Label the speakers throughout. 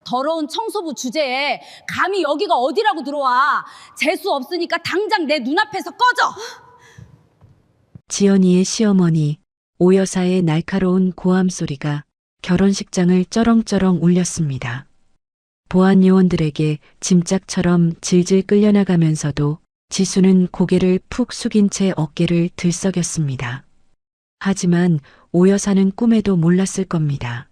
Speaker 1: 더러운 청소부 주제에 감히 여기가 어디라고 들어와. 재수 없으니까 당장 내 눈앞에서 꺼져.
Speaker 2: 지연이의 시어머니 오 여사의 날카로운 고함 소리가 결혼식장을 쩌렁쩌렁 울렸습니다. 보안 요원들에게 짐짝처럼 질질 끌려나가면서도 지수는 고개를 푹 숙인 채 어깨를 들썩였습니다. 하지만 오 여사는 꿈에도 몰랐을 겁니다.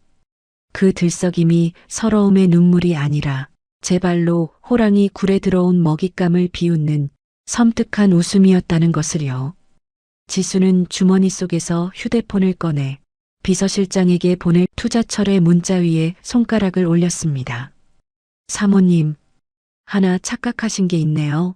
Speaker 2: 그 들썩임이 서러움의 눈물이 아니라 제 발로 호랑이 굴에 들어온 먹잇감을 비웃는 섬뜩한 웃음이었다는 것을요. 지수는 주머니 속에서 휴대폰을 꺼내 비서실장에게 보낼 투자철의 문자 위에 손가락을 올렸습니다. 사모님, 하나 착각하신 게 있네요.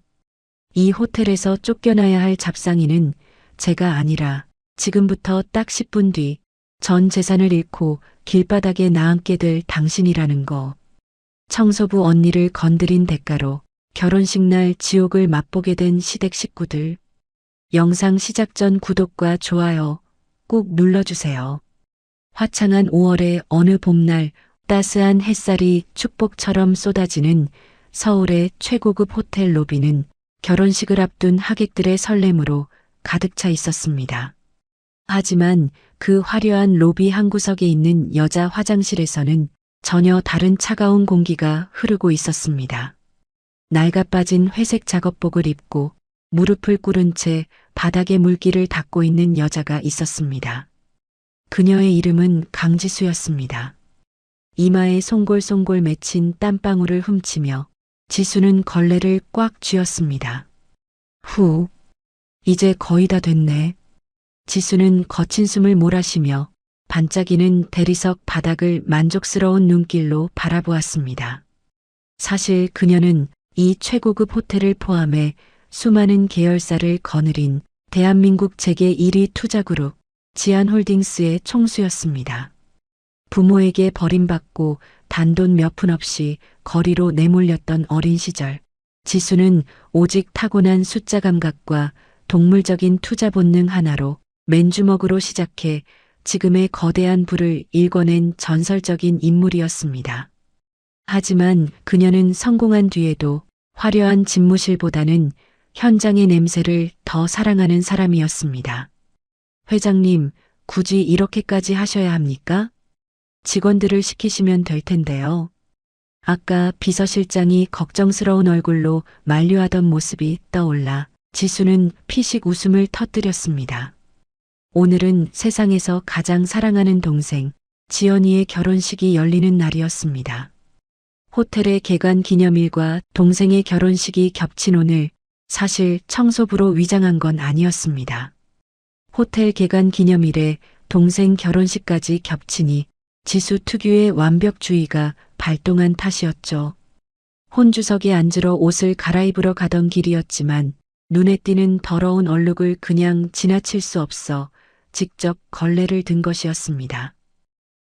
Speaker 2: 이 호텔에서 쫓겨나야 할 잡상인은 제가 아니라 지금부터 딱 10분 뒤 전 재산을 잃고 길바닥에 나앉게 될 당신이라는 거. 청소부 언니를 건드린 대가로 결혼식 날 지옥을 맛보게 된 시댁 식구들. 영상 시작 전 구독과 좋아요 꾹 눌러주세요. 화창한 5월의 어느 봄날 따스한 햇살이 축복처럼 쏟아지는 서울의 최고급 호텔 로비는 결혼식을 앞둔 하객들의 설렘으로 가득 차 있었습니다. 하지만 그 화려한 로비 한 구석에 있는 여자 화장실에서는 전혀 다른 차가운 공기가 흐르고 있었습니다. 낡아 빠진 회색 작업복을 입고 무릎을 꿇은 채 바닥에 물기를 닦고 있는 여자가 있었습니다. 그녀의 이름은 강지수였습니다. 이마에 송골송골 맺힌 땀방울을 훔치며 지수는 걸레를 꽉 쥐었습니다. 후, 이제 거의 다 됐네. 지수는 거친 숨을 몰아쉬며 반짝이는 대리석 바닥을 만족스러운 눈길로 바라보았습니다. 사실 그녀는 이 최고급 호텔을 포함해 수많은 계열사를 거느린 대한민국 재계 1위 투자그룹 지안홀딩스의 총수였습니다. 부모에게 버림받고 단돈 몇 푼 없이 거리로 내몰렸던 어린 시절, 지수는 오직 타고난 숫자 감각과 동물적인 투자 본능 하나로 맨주먹으로 시작해 지금의 거대한 부를 일궈낸 전설적인 인물이었습니다. 하지만 그녀는 성공한 뒤에도 화려한 집무실보다는 현장의 냄새를 더 사랑하는 사람이었습니다. 회장님, 굳이 이렇게까지 하셔야 합니까? 직원들을 시키시면 될 텐데요. 아까 비서실장이 걱정스러운 얼굴로 만류하던 모습이 떠올라 지수는 피식 웃음을 터뜨렸습니다. 오늘은 세상에서 가장 사랑하는 동생 지연이의 결혼식이 열리는 날이었습니다. 호텔의 개관 기념일과 동생의 결혼식이 겹친 오늘, 사실 청소부로 위장한 건 아니었습니다. 호텔 개관 기념일에 동생 결혼식까지 겹치니 지수 특유의 완벽주의가 발동한 탓이었죠. 혼주석에 앉으러 옷을 갈아입으러 가던 길이었지만 눈에 띄는 더러운 얼룩을 그냥 지나칠 수 없어 직접 걸레를 든 것이었습니다.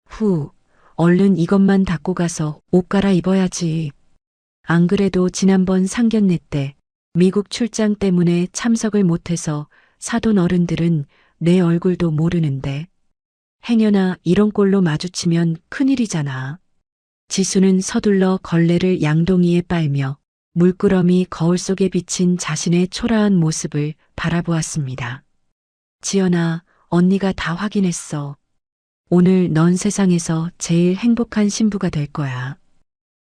Speaker 2: 후, 얼른 이것만 닦고 가서 옷 갈아입어야지. 안 그래도 지난번 상견례 때 미국 출장 때문에 참석을 못해서 사돈 어른들은 내 얼굴도 모르는데 행여나 이런 꼴로 마주치면 큰일이잖아. 지수는 서둘러 걸레를 양동이에 빨며 물끄러미 거울 속에 비친 자신의 초라한 모습을 바라보았습니다. 지연아, 언니가 다 확인했어. 오늘 넌 세상에서 제일 행복한 신부가 될 거야.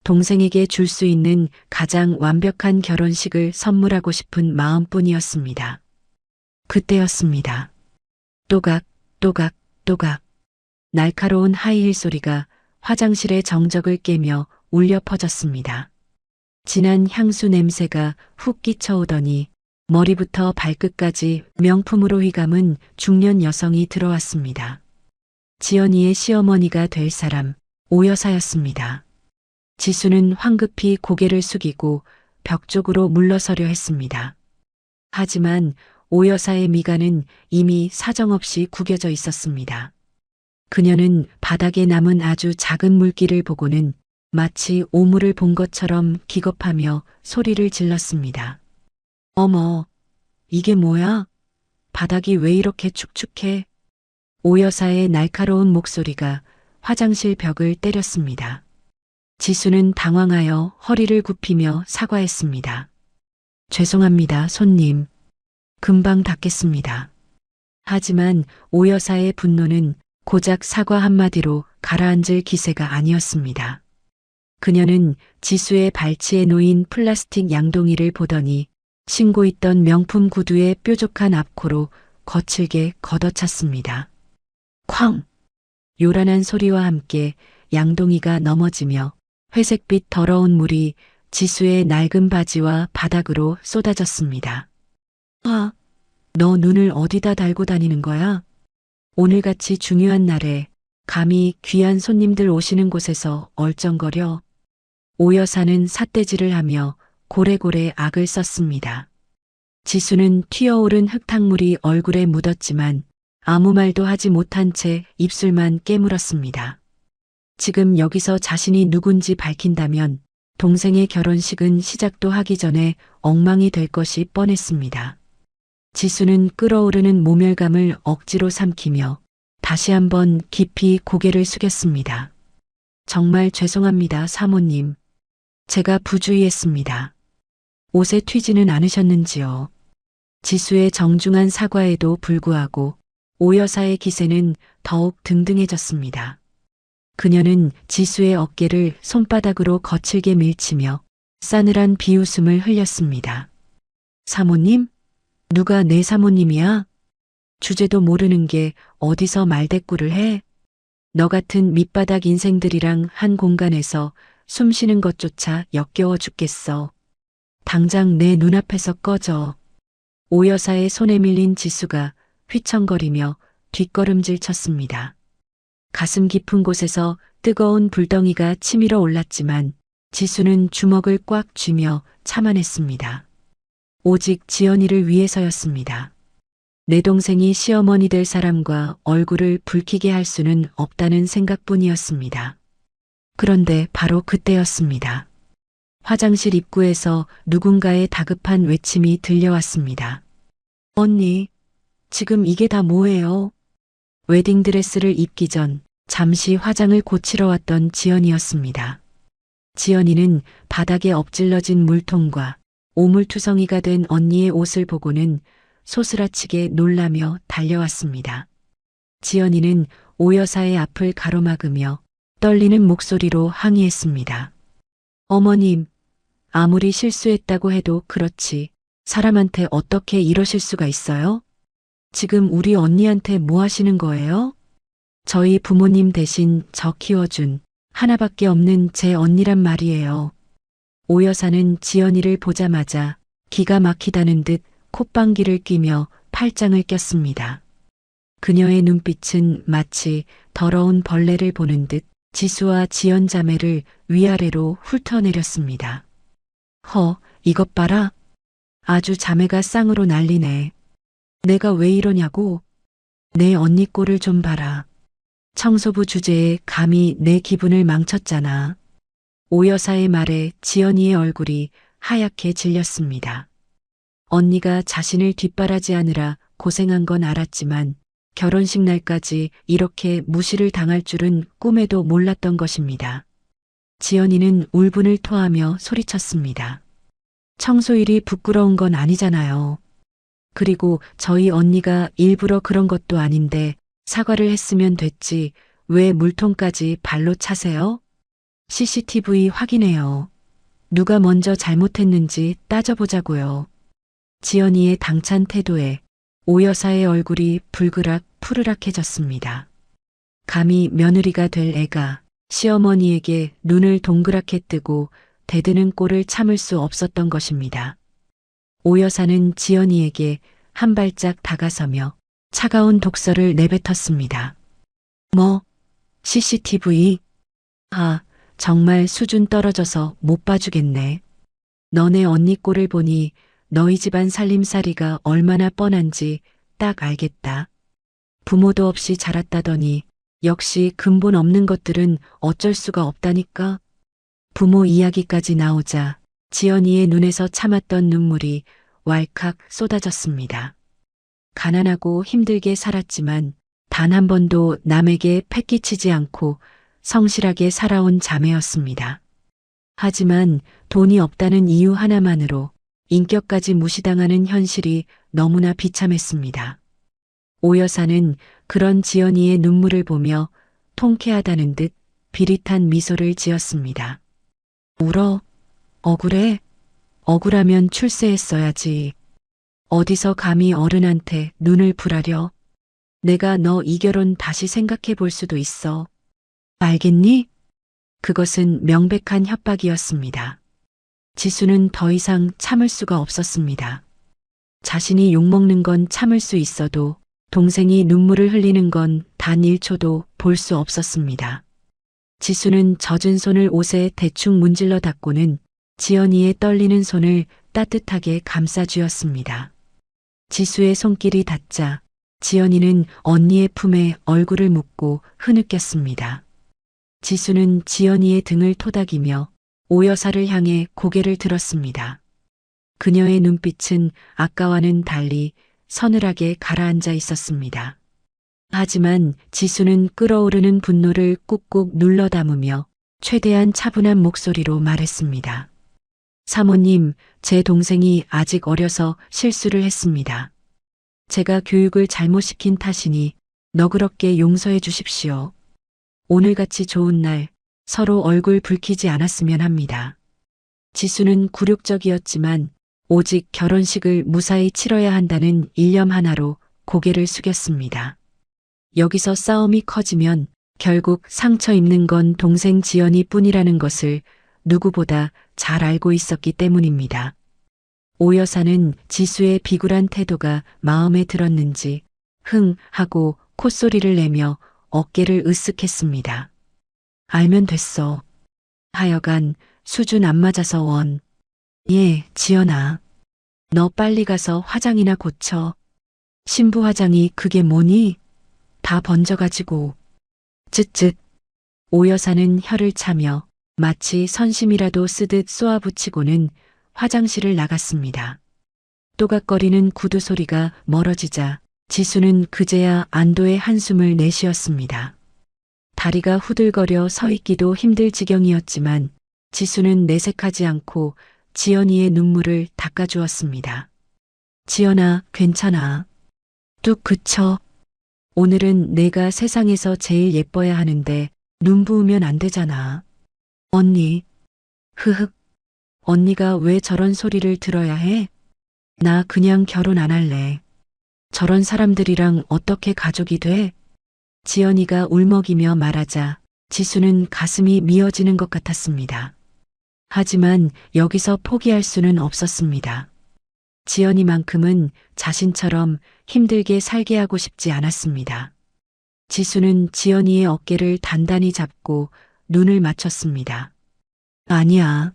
Speaker 2: 동생에게 줄 수 있는 가장 완벽한 결혼식을 선물하고 싶은 마음뿐이었습니다. 그때였습니다. 또각, 또각, 또각. 날카로운 하이힐 소리가 화장실의 정적을 깨며 울려 퍼졌습니다. 진한 향수 냄새가 훅 끼쳐오더니 머리부터 발끝까지 명품으로 휘감은 중년 여성이 들어왔습니다. 지연이의 시어머니가 될 사람, 오 여사였습니다. 지수는 황급히 고개를 숙이고 벽 쪽으로 물러서려 했습니다. 하지만 오 여사의 미간은 이미 사정없이 구겨져 있었습니다. 그녀는 바닥에 남은 아주 작은 물기를 보고는 마치 오물을 본 것처럼 기겁하며 소리를 질렀습니다. 어머, 이게 뭐야? 바닥이 왜 이렇게 축축해? 오 여사의 날카로운 목소리가 화장실 벽을 때렸습니다. 지수는 당황하여 허리를 굽히며 사과했습니다. 죄송합니다, 손님. 금방 닦겠습니다. 하지만 오 여사의 분노는 고작 사과 한마디로 가라앉을 기세가 아니었습니다. 그녀는 지수의 발치에 놓인 플라스틱 양동이를 보더니 신고 있던 명품 구두의 뾰족한 앞코로 거칠게 걷어찼습니다. 쾅! 요란한 소리와 함께 양동이가 넘어지며 회색빛 더러운 물이 지수의 낡은 바지와 바닥으로 쏟아졌습니다. 아, 너 눈을 어디다 달고 다니는 거야? 오늘같이 중요한 날에 감히 귀한 손님들 오시는 곳에서 얼쩡거려. 오 여사는 삿대질을 하며 고래고래 악을 썼습니다. 지수는 튀어오른 흙탕물이 얼굴에 묻었지만 아무 말도 하지 못한 채 입술만 깨물었습니다. 지금 여기서 자신이 누군지 밝힌다면 동생의 결혼식은 시작도 하기 전에 엉망이 될 것이 뻔했습니다. 지수는 끓어오르는 모멸감을 억지로 삼키며 다시 한번 깊이 고개를 숙였습니다. 정말 죄송합니다, 사모님. 제가 부주의했습니다. 옷에 튀지는 않으셨는지요. 지수의 정중한 사과에도 불구하고 오 여사의 기세는 더욱 등등해졌습니다. 그녀는 지수의 어깨를 손바닥으로 거칠게 밀치며 싸늘한 비웃음을 흘렸습니다. 사모님? 누가 내 사모님이야? 주제도 모르는 게 어디서 말대꾸를 해? 너 같은 밑바닥 인생들이랑 한 공간에서 숨 쉬는 것조차 역겨워 죽겠어. 당장 내 눈앞에서 꺼져. 오 여사의 손에 밀린 지수가 휘청거리며 뒷걸음질 쳤습니다. 가슴 깊은 곳에서 뜨거운 불덩이가 치밀어 올랐지만 지수는 주먹을 꽉 쥐며 참아냈습니다. 오직 지연이를 위해서였습니다. 내 동생이 시어머니 될 사람과 얼굴을 붉히게 할 수는 없다는 생각뿐이었습니다. 그런데 바로 그때였습니다. 화장실 입구에서 누군가의 다급한 외침이 들려왔습니다. 언니, 지금 이게 다 뭐예요? 웨딩드레스를 입기 전 잠시 화장을 고치러 왔던 지연이었습니다. 지연이는 바닥에 엎질러진 물통과 오물투성이가 된 언니의 옷을 보고는 소스라치게 놀라며 달려왔습니다. 지연이는 오 여사의 앞을 가로막으며 떨리는 목소리로 항의했습니다. 어머님, 아무리 실수했다고 해도 그렇지 사람한테 어떻게 이러실 수가 있어요? 지금 우리 언니한테 뭐 하시는 거예요? 저희 부모님 대신 저 키워준 하나밖에 없는 제 언니란 말이에요. 오 여사는 지연이를 보자마자 기가 막히다는 듯 콧방귀를 뀌며 팔짱을 꼈습니다. 그녀의 눈빛은 마치 더러운 벌레를 보는 듯 지수와 지연 자매를 위아래로 훑어내렸습니다. 이것 봐라. 아주 자매가 쌍으로 난리네. 내가 왜 이러냐고. 내 언니 꼴을 좀 봐라. 청소부 주제에 감히 내 기분을 망쳤잖아. 오 여사의 말에 지연이의 얼굴이 하얗게 질렸습니다. 언니가 자신을 뒷바라지하느라 고생한 건 알았지만 결혼식 날까지 이렇게 무시를 당할 줄은 꿈에도 몰랐던 것입니다. 지연이는 울분을 토하며 소리쳤습니다. 청소일이 부끄러운 건 아니잖아요. 그리고 저희 언니가 일부러 그런 것도 아닌데 사과를 했으면 됐지 왜 물통까지 발로 차세요? CCTV 확인해요. 누가 먼저 잘못했는지 따져보자고요. 지연이의 당찬 태도에 오 여사의 얼굴이 불그락 푸르락해졌습니다. 감히 며느리가 될 애가 시어머니에게 눈을 동그랗게 뜨고 대드는 꼴을 참을 수 없었던 것입니다. 오 여사는 지연이에게 한 발짝 다가서며 차가운 독설을 내뱉었습니다. 뭐? CCTV? 정말 수준 떨어져서 못 봐주겠네. 너네 언니 꼴을 보니 너희 집안 살림살이가 얼마나 뻔한지 딱 알겠다. 부모도 없이 자랐다더니 역시 근본 없는 것들은 어쩔 수가 없다니까. 부모 이야기까지 나오자 지연이의 눈에서 참았던 눈물이 왈칵 쏟아졌습니다. 가난하고 힘들게 살았지만 단 한 번도 남에게 패기치지 않고 성실하게 살아온 자매였습니다. 하지만 돈이 없다는 이유 하나만으로 인격까지 무시당하는 현실이 너무나 비참했습니다. 오 여사는 그런 지연이의 눈물을 보며 통쾌하다는 듯 비릿한 미소를 지었습니다. 울어? 억울해? 억울하면 출세했어야지. 어디서 감히 어른한테 눈을 부라려? 내가 너 이 결혼 다시 생각해 볼 수도 있어. 알겠니? 그것은 명백한 협박이었습니다. 지수는 더 이상 참을 수가 없었습니다. 자신이 욕먹는 건 참을 수 있어도 동생이 눈물을 흘리는 건 단 1초도 볼 수 없었습니다. 지수는 젖은 손을 옷에 대충 문질러 닦고는 지연이의 떨리는 손을 따뜻하게 감싸쥐었습니다. 지수의 손길이 닿자 지연이는 언니의 품에 얼굴을 묻고 흐느꼈습니다. 지수는 지연이의 등을 토닥이며 오 여사를 향해 고개를 들었습니다. 그녀의 눈빛은 아까와는 달리 서늘하게 가라앉아 있었습니다. 하지만 지수는 끓어오르는 분노를 꾹꾹 눌러 담으며 최대한 차분한 목소리로 말했습니다. 사모님, 제 동생이 아직 어려서 실수를 했습니다. 제가 교육을 잘못 시킨 탓이니 너그럽게 용서해 주십시오. 오늘같이 좋은 날 서로 얼굴 붉히지 않았으면 합니다. 지수는 굴욕적이었지만 오직 결혼식을 무사히 치러야 한다는 일념 하나로 고개를 숙였습니다. 여기서 싸움이 커지면 결국 상처 입는 건 동생 지연이 뿐이라는 것을 누구보다 잘 알고 있었기 때문입니다. 오 여사는 지수의 비굴한 태도가 마음에 들었는지 흥 하고 콧소리를 내며 어깨를 으쓱했습니다. 알면 됐어. 하여간 수준 안 맞아서 원. 예, 지연아. 너 빨리 가서 화장이나 고쳐. 신부 화장이 그게 뭐니? 다 번져가지고. 쯧쯧. 오 여사는 혀를 차며 마치 선심이라도 쓰듯 쏘아붙이고는 화장실을 나갔습니다. 또각거리는 구두 소리가 멀어지자 지수는 그제야 안도의 한숨을 내쉬었습니다. 다리가 후들거려 서 있기도 힘들 지경이었지만 지수는 내색하지 않고 지연이의 눈물을 닦아주었습니다. 지연아, 괜찮아. 뚝 그쳐. 오늘은 내가 세상에서 제일 예뻐야 하는데 눈 부으면 안 되잖아. 언니. 흐흑. 언니가 왜 저런 소리를 들어야 해? 나 그냥 결혼 안 할래. 저런 사람들이랑 어떻게 가족이 돼? 지연이가 울먹이며 말하자 지수는 가슴이 미어지는 것 같았습니다. 하지만 여기서 포기할 수는 없었습니다. 지연이만큼은 자신처럼 힘들게 살게 하고 싶지 않았습니다. 지수는 지연이의 어깨를 단단히 잡고 눈을 맞췄습니다. 아니야.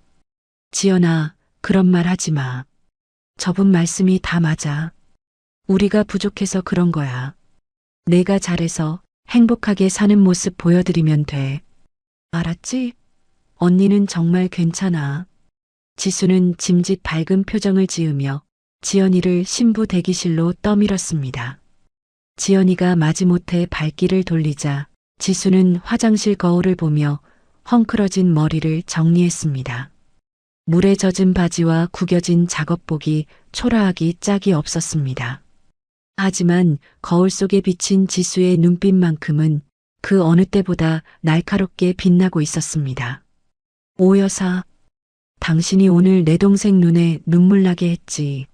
Speaker 2: 지연아, 그런 말 하지 마. 저분 말씀이 다 맞아. 우리가 부족해서 그런 거야. 내가 잘해서 행복하게 사는 모습 보여드리면 돼. 알았지? 언니는 정말 괜찮아. 지수는 짐짓 밝은 표정을 지으며 지연이를 신부 대기실로 떠밀었습니다. 지연이가 마지못해 발길을 돌리자 지수는 화장실 거울을 보며 헝클어진 머리를 정리했습니다. 물에 젖은 바지와 구겨진 작업복이 초라하기 짝이 없었습니다. 하지만 거울 속에 비친 지수의 눈빛만큼은 그 어느 때보다 날카롭게 빛나고 있었습니다. 오 여사, 당신이 오늘 내 동생 눈에 눈물 나게 했지.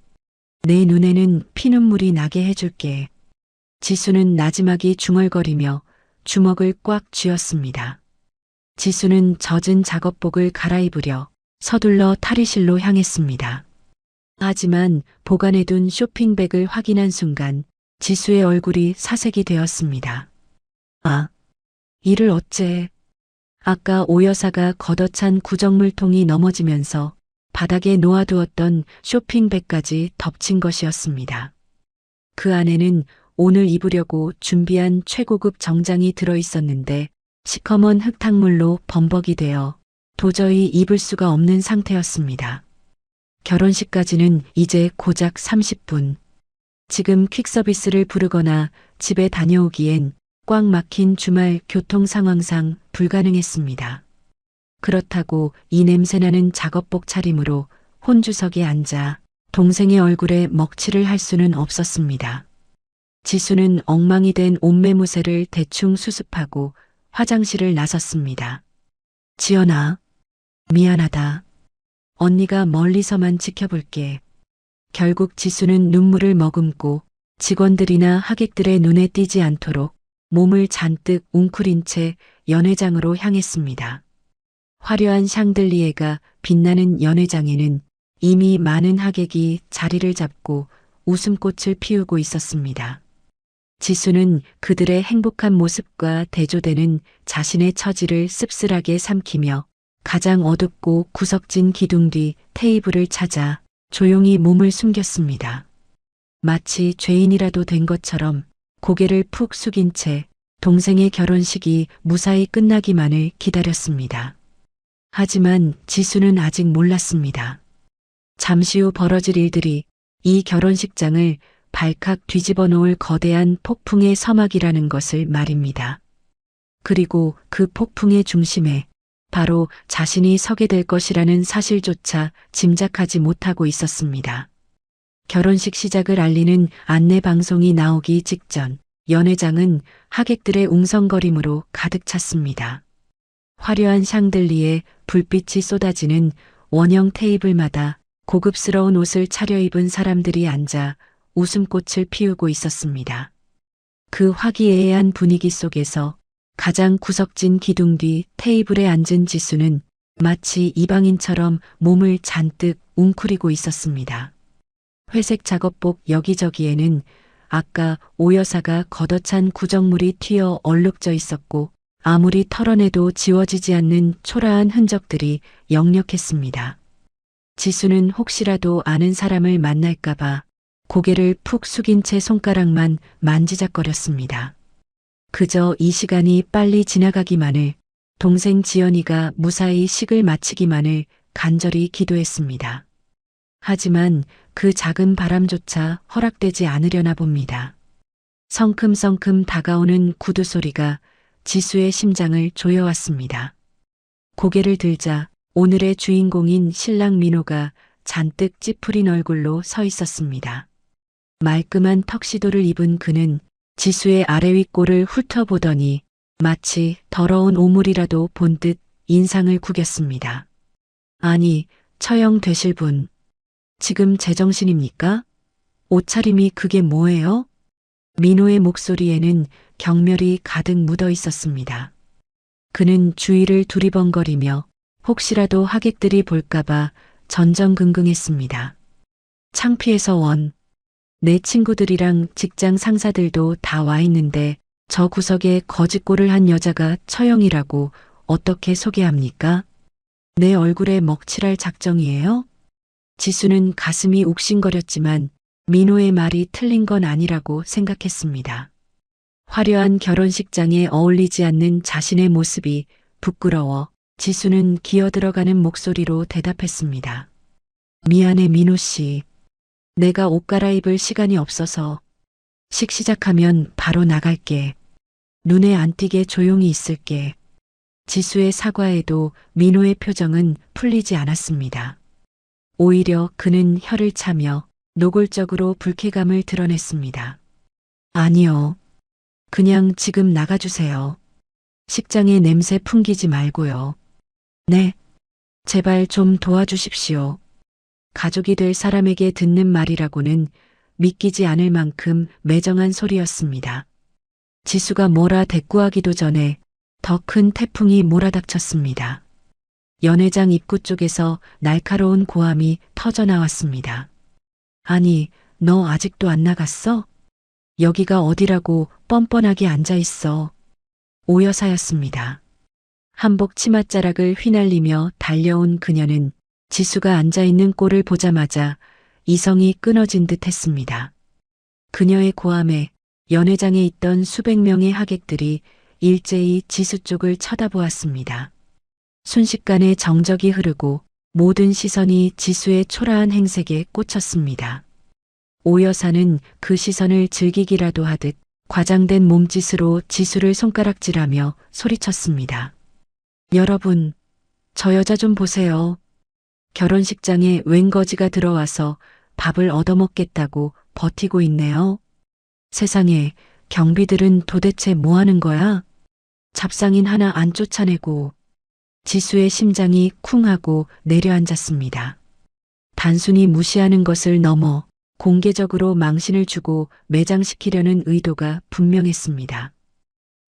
Speaker 2: 내 눈에는 피눈물이 나게 해줄게. 지수는 나지막이 중얼거리며 주먹을 꽉 쥐었습니다. 지수는 젖은 작업복을 갈아입으려 서둘러 탈의실로 향했습니다. 하지만 보관해둔 쇼핑백을 확인한 순간 지수의 얼굴이 사색이 되었습니다. 아, 이를 어째. 아까 오 여사가 걷어찬 구정물통이 넘어지면서 바닥에 놓아두었던 쇼핑백까지 덮친 것이었습니다. 그 안에는 오늘 입으려고 준비한 최고급 정장이 들어있었는데 시커먼 흙탕물로 범벅이 되어 도저히 입을 수가 없는 상태였습니다. 결혼식까지는 이제 고작 30분. 지금 퀵서비스를 부르거나 집에 다녀오기엔 꽉 막힌 주말 교통 상황상 불가능했습니다. 그렇다고 이 냄새나는 작업복 차림으로 혼주석에 앉아 동생의 얼굴에 먹칠을 할 수는 없었습니다. 지수는 엉망이 된 옷매무새를 대충 수습하고 화장실을 나섰습니다. 지연아, 미안하다. 언니가 멀리서만 지켜볼게. 결국 지수는 눈물을 머금고 직원들이나 하객들의 눈에 띄지 않도록 몸을 잔뜩 웅크린 채 연회장으로 향했습니다. 화려한 샹들리에가 빛나는 연회장에는 이미 많은 하객이 자리를 잡고 웃음꽃을 피우고 있었습니다. 지수는 그들의 행복한 모습과 대조되는 자신의 처지를 씁쓸하게 삼키며 가장 어둡고 구석진 기둥 뒤 테이블을 찾아 조용히 몸을 숨겼습니다. 마치 죄인이라도 된 것처럼 고개를 푹 숙인 채 동생의 결혼식이 무사히 끝나기만을 기다렸습니다. 하지만 지수는 아직 몰랐습니다. 잠시 후 벌어질 일들이 이 결혼식장을 발칵 뒤집어 놓을 거대한 폭풍의 서막이라는 것을 말입니다. 그리고 그 폭풍의 중심에 바로 자신이 서게 될 것이라는 사실조차 짐작하지 못하고 있었습니다. 결혼식 시작을 알리는 안내 방송이 나오기 직전 연회장은 하객들의 웅성거림으로 가득 찼습니다. 화려한 샹들리에 불빛이 쏟아지는 원형 테이블마다 고급스러운 옷을 차려입은 사람들이 앉아 웃음꽃을 피우고 있었습니다. 그 화기애애한 분위기 속에서 가장 구석진 기둥 뒤 테이블에 앉은 지수는 마치 이방인처럼 몸을 잔뜩 웅크리고 있었습니다. 회색 작업복 여기저기에는 아까 오 여사가 걷어찬 구정물이 튀어 얼룩져 있었고 아무리 털어내도 지워지지 않는 초라한 흔적들이 역력했습니다. 지수는 혹시라도 아는 사람을 만날까봐 고개를 푹 숙인 채 손가락만 만지작거렸습니다. 그저 이 시간이 빨리 지나가기만을, 동생 지연이가 무사히 식을 마치기만을 간절히 기도했습니다. 하지만 그 작은 바람조차 허락되지 않으려나 봅니다. 성큼성큼 다가오는 구두 소리가 지수의 심장을 조여왔습니다. 고개를 들자 오늘의 주인공인 신랑 민호가 잔뜩 찌푸린 얼굴로 서 있었습니다. 말끔한 턱시도를 입은 그는 지수의 아래 윗골을 훑어보더니 마치 더러운 오물이라도 본 듯 인상을 구겼습니다. 아니, 처형 되실 분, 지금 제정신입니까? 옷차림이 그게 뭐예요? 민호의 목소리에는 경멸이 가득 묻어 있었습니다. 그는 주위를 두리번거리며 혹시라도 하객들이 볼까봐 전전긍긍했습니다. 창피해서 원. 내 친구들이랑 직장 상사들도 다 와 있는데 저 구석에 거짓골을 한 여자가 처형이라고 어떻게 소개합니까? 내 얼굴에 먹칠할 작정이에요? 지수는 가슴이 욱신거렸지만 민호의 말이 틀린 건 아니라고 생각했습니다. 화려한 결혼식장에 어울리지 않는 자신의 모습이 부끄러워 지수는 기어들어가는 목소리로 대답했습니다. 미안해 민호 씨. 내가 옷 갈아입을 시간이 없어서 식 시작하면 바로 나갈게. 눈에 안 띄게 조용히 있을게. 지수의 사과에도 민호의 표정은 풀리지 않았습니다. 오히려 그는 혀를 차며 노골적으로 불쾌감을 드러냈습니다. 아니요. 그냥 지금 나가주세요. 식장에 냄새 풍기지 말고요. 네. 제발 좀 도와주십시오. 가족이 될 사람에게 듣는 말이라고는 믿기지 않을 만큼 매정한 소리였습니다. 지수가 뭐라 대꾸하기도 전에 더 큰 태풍이 몰아닥쳤습니다. 연회장 입구 쪽에서 날카로운 고함이 터져나왔습니다. 아니, 너 아직도 안 나갔어? 여기가 어디라고 뻔뻔하게 앉아있어. 오 여사였습니다. 한복 치맛자락을 휘날리며 달려온 그녀는 지수가 앉아있는 꼴을 보자마자 이성이 끊어진 듯 했습니다. 그녀의 고함에 연회장에 있던 수백 명의 하객들이 일제히 지수 쪽을 쳐다보았습니다. 순식간에 정적이 흐르고 모든 시선이 지수의 초라한 행색에 꽂혔습니다. 오 여사는 그 시선을 즐기기라도 하듯 과장된 몸짓으로 지수를 손가락질하며 소리쳤습니다. 여러분, 저 여자 좀 보세요. 결혼식장에 웬 거지가 들어와서 밥을 얻어먹겠다고 버티고 있네요. 세상에, 경비들은 도대체 뭐 하는 거야? 잡상인 하나 안 쫓아내고. 지수의 심장이 쿵 하고 내려앉았습니다. 단순히 무시하는 것을 넘어 공개적으로 망신을 주고 매장시키려는 의도가 분명했습니다.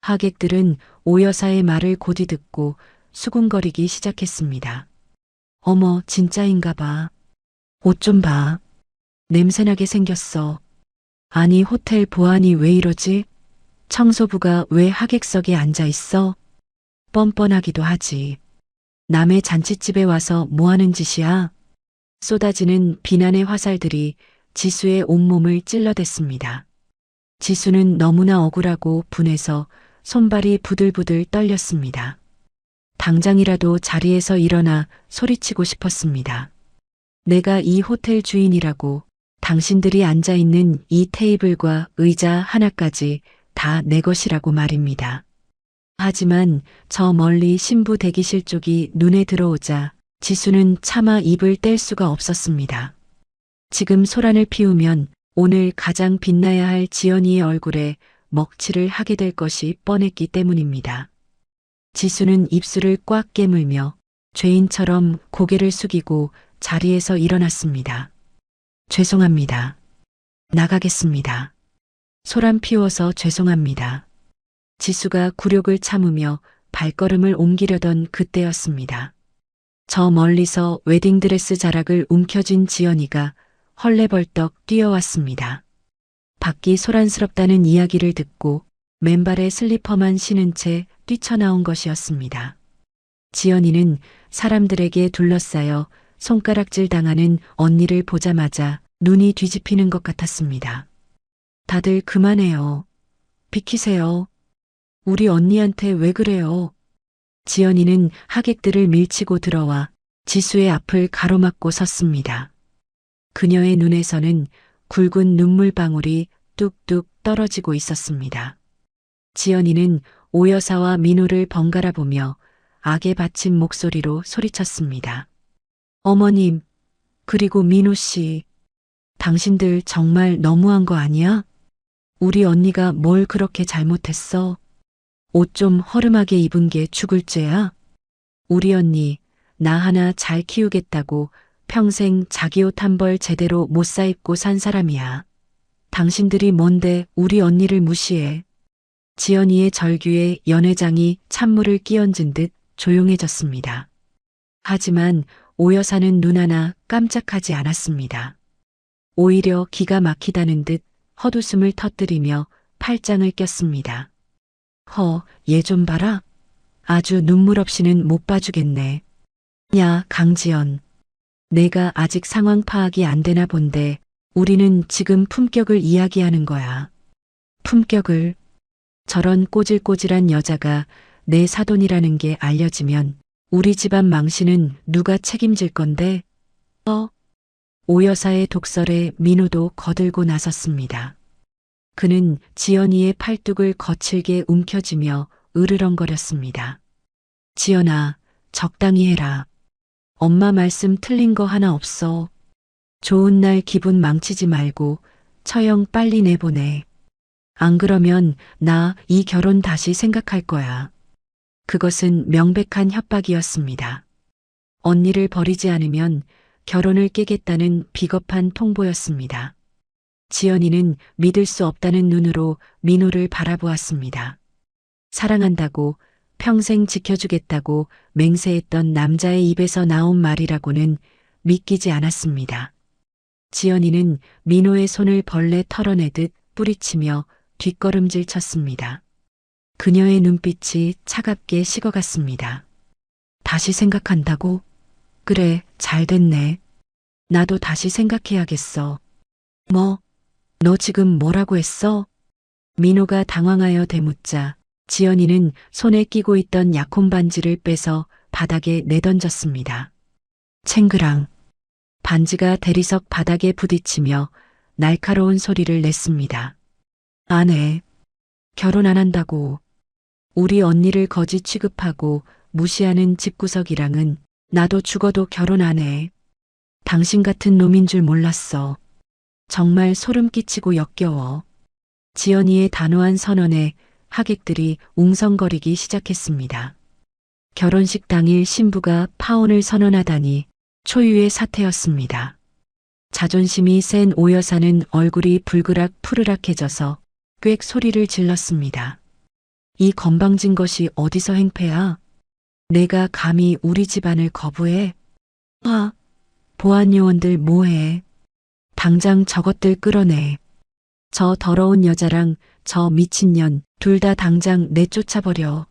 Speaker 2: 하객들은 오 여사의 말을 곧이 듣고 수군거리기 시작했습니다. 어머, 진짜인가 봐. 옷 좀 봐. 냄새나게 생겼어. 아니, 호텔 보안이 왜 이러지? 청소부가 왜 하객석에 앉아 있어? 뻔뻔하기도 하지. 남의 잔칫집에 와서 뭐 하는 짓이야? 쏟아지는 비난의 화살들이 지수의 온몸을 찔러댔습니다. 지수는 너무나 억울하고 분해서 손발이 부들부들 떨렸습니다. 당장이라도 자리에서 일어나 소리치고 싶었습니다. 내가 이 호텔 주인이라고, 당신들이 앉아있는 이 테이블과 의자 하나까지 다 내 것이라고 말입니다. 하지만 저 멀리 신부 대기실 쪽이 눈에 들어오자 지수는 차마 입을 뗄 수가 없었습니다. 지금 소란을 피우면 오늘 가장 빛나야 할 지연이의 얼굴에 먹칠을 하게 될 것이 뻔했기 때문입니다. 지수는 입술을 꽉 깨물며 죄인처럼 고개를 숙이고 자리에서 일어났습니다. 죄송합니다. 나가겠습니다. 소란 피워서 죄송합니다. 지수가 굴욕을 참으며 발걸음을 옮기려던 그때였습니다. 저 멀리서 웨딩드레스 자락을 움켜쥔 지연이가 헐레벌떡 뛰어왔습니다. 밖이 소란스럽다는 이야기를 듣고 맨발에 슬리퍼만 신은 채 뛰쳐나온 것이었습니다. 지연이는 사람들에게 둘러싸여 손가락질 당하는 언니를 보자마자 눈이 뒤집히는 것 같았습니다. 다들 그만해요. 비키세요. 우리 언니한테 왜 그래요? 지연이는 하객들을 밀치고 들어와 지수의 앞을 가로막고 섰습니다. 그녀의 눈에서는 굵은 눈물방울이 뚝뚝 떨어지고 있었습니다. 지연이는 오 여사와 민호를 번갈아 보며 악에 받친 목소리로 소리쳤습니다. 어머님, 그리고 민호 씨, 당신들 정말 너무한 거 아니야? 우리 언니가 뭘 그렇게 잘못했어? 옷 좀 허름하게 입은 게 죽을 죄야? 우리 언니, 나 하나 잘 키우겠다고 평생 자기 옷 한 벌 제대로 못 사입고 산 사람이야. 당신들이 뭔데 우리 언니를 무시해? 지연이의 절규에 연회장이 찬물을 끼얹은 듯 조용해졌습니다. 하지만 오 여사는 눈 하나 깜짝하지 않았습니다. 오히려 기가 막히다는 듯 헛웃음을 터뜨리며 팔짱을 꼈습니다. 얘 좀 봐라. 아주 눈물 없이는 못 봐주겠네. 야, 강지연. 내가 아직 상황 파악이 안 되나 본데 우리는 지금 품격을 이야기하는 거야. 품격을. 저런 꼬질꼬질한 여자가 내 사돈이라는 게 알려지면 우리 집안 망신은 누가 책임질 건데? 오 여사의 독설에 민호도 거들고 나섰습니다. 그는 지연이의 팔뚝을 거칠게 움켜쥐며 으르렁거렸습니다. 지연아, 적당히 해라. 엄마 말씀 틀린 거 하나 없어. 좋은 날 기분 망치지 말고 처형 빨리 내보내. 안 그러면 나 이 결혼 다시 생각할 거야. 그것은 명백한 협박이었습니다. 언니를 버리지 않으면 결혼을 깨겠다는 비겁한 통보였습니다. 지연이는 믿을 수 없다는 눈으로 민호를 바라보았습니다. 사랑한다고, 평생 지켜주겠다고 맹세했던 남자의 입에서 나온 말이라고는 믿기지 않았습니다. 지연이는 민호의 손을 벌레 털어내듯 뿌리치며 뒷걸음질 쳤습니다. 그녀의 눈빛이 차갑게 식어갔습니다. 다시 생각한다고? 그래, 잘 됐네. 나도 다시 생각해야겠어. 뭐? 너 지금 뭐라고 했어? 민호가 당황하여 대묻자 지연이는 손에 끼고 있던 약혼 반지를 빼서 바닥에 내던졌습니다. 챙그랑. 반지가 대리석 바닥에 부딪히며 날카로운 소리를 냈습니다. 안 해. 결혼 안 한다고. 우리 언니를 거지 취급하고 무시하는 집구석이랑은 나도 죽어도 결혼 안 해. 당신 같은 놈인 줄 몰랐어. 정말 소름 끼치고 역겨워. 지연이의 단호한 선언에 하객들이 웅성거리기 시작했습니다. 결혼식 당일 신부가 파혼을 선언하다니 초유의 사태였습니다. 자존심이 센 오 여사는 얼굴이 불그락 푸르락해져서 꽥 소리를 질렀습니다. 이 건방진 것이 어디서 행패야? 내가 감히 우리 집안을 거부해? 아, 보안 요원들 뭐해? 당장 저것들 끌어내. 저 더러운 여자랑 저 미친년 둘 다 당장 내쫓아버려.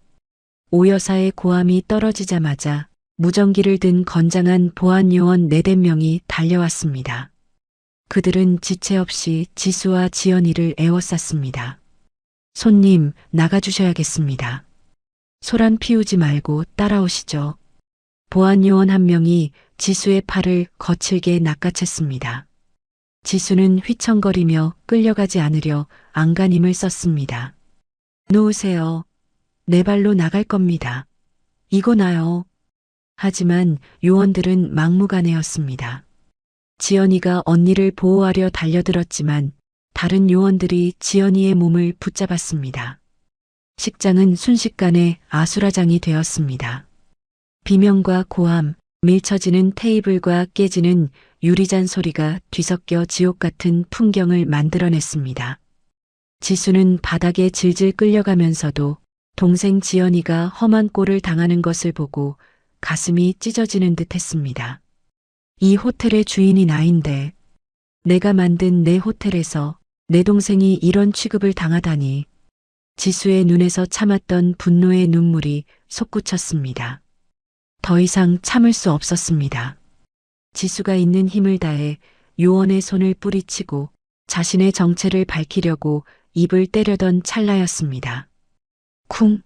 Speaker 2: 오 여사의 고함이 떨어지자마자 무전기를 든 건장한 보안 요원 4~5명이 달려왔습니다. 그들은 지체 없이 지수와 지연이를 에워쌌습니다. 손님, 나가주셔야겠습니다. 소란 피우지 말고 따라오시죠. 보안 요원 한 명이 지수의 팔을 거칠게 낚아챘습니다. 지수는 휘청거리며 끌려가지 않으려 안간힘을 썼습니다. 놓으세요. 내 발로 나갈 겁니다. 이거 나요. 하지만 요원들은 막무가내였습니다. 지연이가 언니를 보호하려 달려들었지만 다른 요원들이 지연이의 몸을 붙잡았습니다. 식장은 순식간에 아수라장이 되었습니다. 비명과 고함, 밀쳐지는 테이블과 깨지는 유리잔 소리가 뒤섞여 지옥 같은 풍경을 만들어냈습니다. 지수는 바닥에 질질 끌려가면서도 동생 지연이가 험한 꼴을 당하는 것을 보고 가슴이 찢어지는 듯 했습니다. 이 호텔의 주인이 나인데 내가 만든 내 호텔에서 내 동생이 이런 취급을 당하다니. 지수의 눈에서 참았던 분노의 눈물이 솟구쳤습니다. 더 이상 참을 수 없었습니다. 지수가 있는 힘을 다해 요원의 손을 뿌리치고 자신의 정체를 밝히려고 입을 때려던 찰나였습니다. 쿵!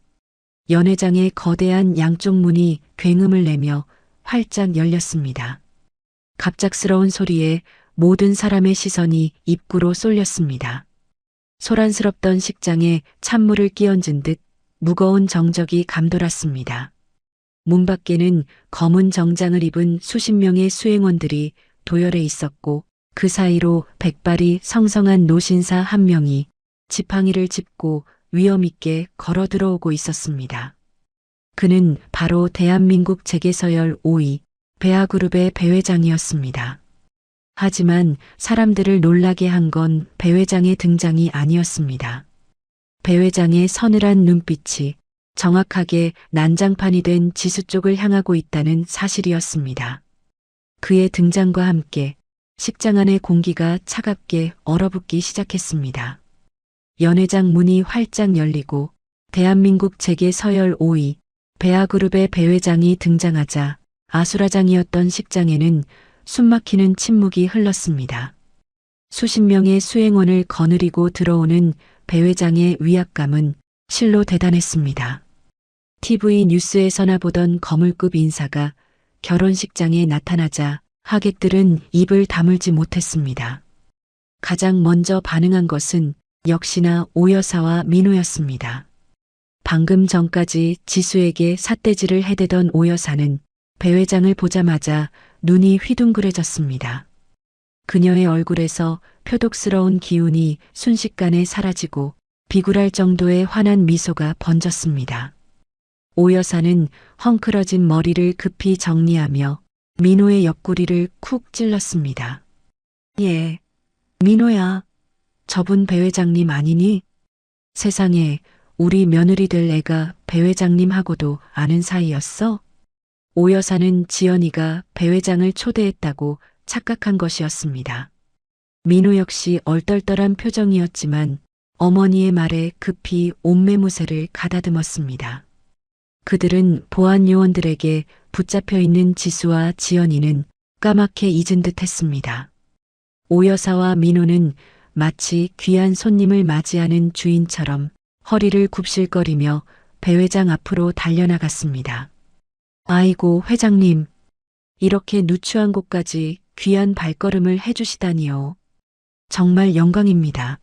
Speaker 2: 연회장의 거대한 양쪽 문이 굉음을 내며 활짝 열렸습니다. 갑작스러운 소리에 모든 사람의 시선이 입구로 쏠렸습니다. 소란스럽던 식장에 찬물을 끼얹은 듯 무거운 정적이 감돌았습니다. 문 밖에는 검은 정장을 입은 수십 명의 수행원들이 도열해 있었고 그 사이로 백발이 성성한 노신사 한 명이 지팡이를 짚고 위험 있게 걸어 들어오고 있었습니다. 그는 바로 대한민국 재계서열 5위 배아그룹의 배 회장이었습니다. 하지만 사람들을 놀라게 한 건 배 회장의 등장이 아니었습니다. 배 회장의 서늘한 눈빛이 정확하게 난장판이 된 지수 쪽을 향하고 있다는 사실이었습니다. 그의 등장과 함께 식장 안의 공기가 차갑게 얼어붙기 시작했습니다. 연회장 문이 활짝 열리고 대한민국 재계 서열 5위 배아그룹의 배 회장이 등장하자 아수라장이었던 식장에는 숨막히는 침묵이 흘렀습니다. 수십 명의 수행원을 거느리고 들어오는 배 회장의 위압감은 실로 대단했습니다. TV 뉴스에서나 보던 거물급 인사가 결혼식장에 나타나자 하객들은 입을 다물지 못했습니다. 가장 먼저 반응한 것은 역시나 오 여사와 민호였습니다. 방금 전까지 지수에게 삿대질을 해대던 오 여사는 배 회장을 보자마자 눈이 휘둥그레졌습니다. 그녀의 얼굴에서 표독스러운 기운이 순식간에 사라지고 비굴할 정도의 환한 미소가 번졌습니다. 오 여사는 헝클어진 머리를 급히 정리하며 민호의 옆구리를 쿡 찔렀습니다. 예, 민호야, 저분 배 회장님 아니니? 세상에 우리 며느리 될 애가 배 회장님하고도 아는 사이였어? 오 여사는 지연이가 배 회장을 초대했다고 착각한 것이었습니다. 민호 역시 얼떨떨한 표정이었지만 어머니의 말에 급히 옴매무새를 가다듬었습니다. 그들은 보안 요원들에게 붙잡혀 있는 지수와 지연이는 까맣게 잊은 듯 했습니다. 오 여사와 민호는 마치 귀한 손님을 맞이하는 주인처럼 허리를 굽실거리며 배 회장 앞으로 달려나갔습니다. 아이고 회장님, 이렇게 누추한 곳까지 귀한 발걸음을 해주시다니요. 정말 영광입니다.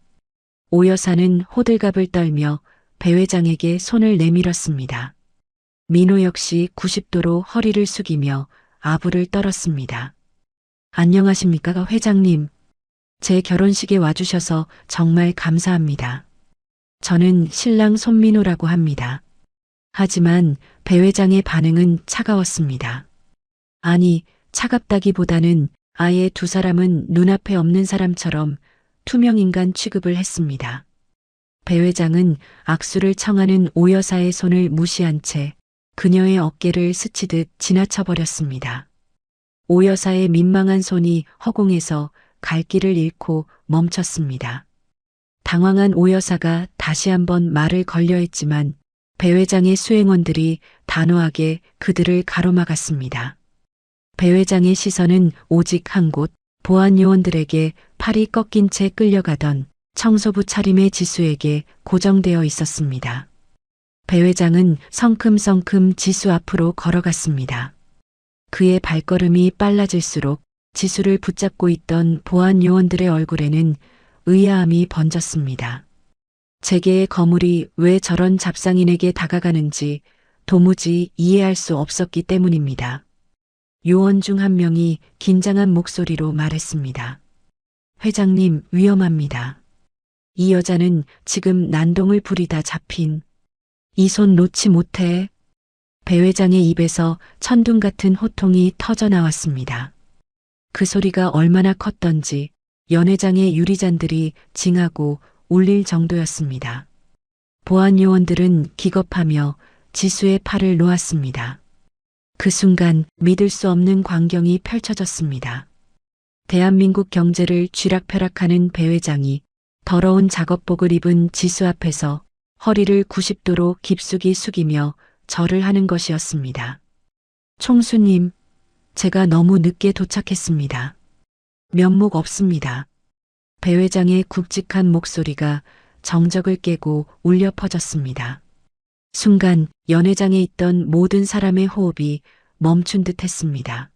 Speaker 2: 오 여사는 호들갑을 떨며 배 회장에게 손을 내밀었습니다. 민호 역시 90도로 허리를 숙이며 아부를 떨었습니다. 안녕하십니까, 회장님. 제 결혼식에 와주셔서 정말 감사합니다. 저는 신랑 손민호라고 합니다. 하지만 배 회장의 반응은 차가웠습니다. 아니, 차갑다기보다는 아예 두 사람은 눈앞에 없는 사람처럼 투명인간 취급을 했습니다. 배 회장은 악수를 청하는 오 여사의 손을 무시한 채 그녀의 어깨를 스치듯 지나쳐버렸습니다. 오 여사의 민망한 손이 허공에서 갈 길을 잃고 멈췄습니다. 당황한 오 여사가 다시 한번 말을 걸려 했지만 배 회장의 수행원들이 단호하게 그들을 가로막았습니다. 배 회장의 시선은 오직 한 곳, 보안 요원들에게 팔이 꺾인 채 끌려가던 청소부 차림의 지수에게 고정되어 있었습니다. 배 회장은 성큼성큼 지수 앞으로 걸어갔습니다. 그의 발걸음이 빨라질수록 지수를 붙잡고 있던 보안 요원들의 얼굴에는 의아함이 번졌습니다. 재계의 거물이 왜 저런 잡상인에게 다가가는지 도무지 이해할 수 없었기 때문입니다. 요원 중 한 명이 긴장한 목소리로 말했습니다. 회장님, 위험합니다. 이 여자는 지금 난동을 부리다 잡힌. 이 손 놓지 못해. 배 회장의 입에서 천둥 같은 호통이 터져 나왔습니다. 그 소리가 얼마나 컸던지 연회장의 유리잔들이 징하고 울릴 정도였습니다. 보안 요원들은 기겁하며 지수의 팔을 놓았습니다. 그 순간 믿을 수 없는 광경이 펼쳐졌습니다. 대한민국 경제를 쥐락펴락하는 배 회장이 더러운 작업복을 입은 지수 앞에서 허리를 90도로 깊숙이 숙이며 절을 하는 것이었습니다. 총수님, 제가 너무 늦게 도착했습니다. 면목 없습니다. 배 회장의 굵직한 목소리가 정적을 깨고 울려 퍼졌습니다. 순간 연회장에 있던 모든 사람의 호흡이 멈춘 듯 했습니다.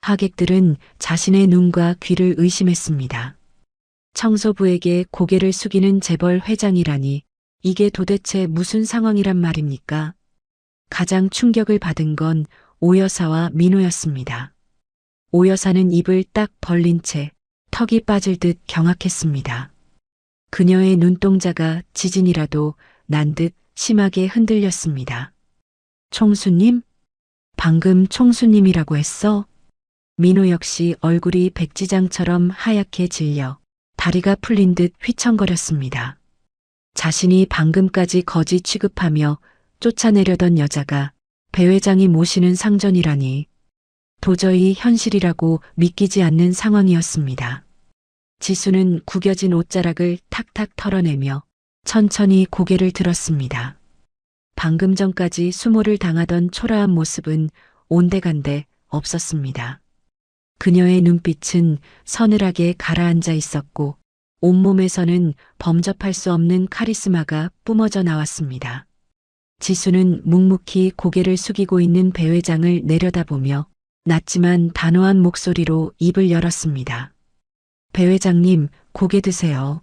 Speaker 2: 하객들은 자신의 눈과 귀를 의심했습니다. 청소부에게 고개를 숙이는 재벌 회장이라니 이게 도대체 무슨 상황이란 말입니까? 가장 충격을 받은 건 오 여사와 민호였습니다. 오 여사는 입을 딱 벌린 채 턱이 빠질 듯 경악했습니다. 그녀의 눈동자가 지진이라도 난 듯 심하게 흔들렸습니다. 총수님? 방금 총수님이라고 했어? 민호 역시 얼굴이 백지장처럼 하얗게 질려 다리가 풀린 듯 휘청거렸습니다. 자신이 방금까지 거지 취급하며 쫓아내려던 여자가 배 회장이 모시는 상전이라니 도저히 현실이라고 믿기지 않는 상황이었습니다. 지수는 구겨진 옷자락을 탁탁 털어내며 천천히 고개를 들었습니다. 방금 전까지 수모를 당하던 초라한 모습은 온데간데 없었습니다. 그녀의 눈빛은 서늘하게 가라앉아 있었고 온몸에서는 범접할 수 없는 카리스마가 뿜어져 나왔습니다. 지수는 묵묵히 고개를 숙이고 있는 배 회장을 내려다보며 낮지만 단호한 목소리로 입을 열었습니다. 배 회장님, 고개 드세요.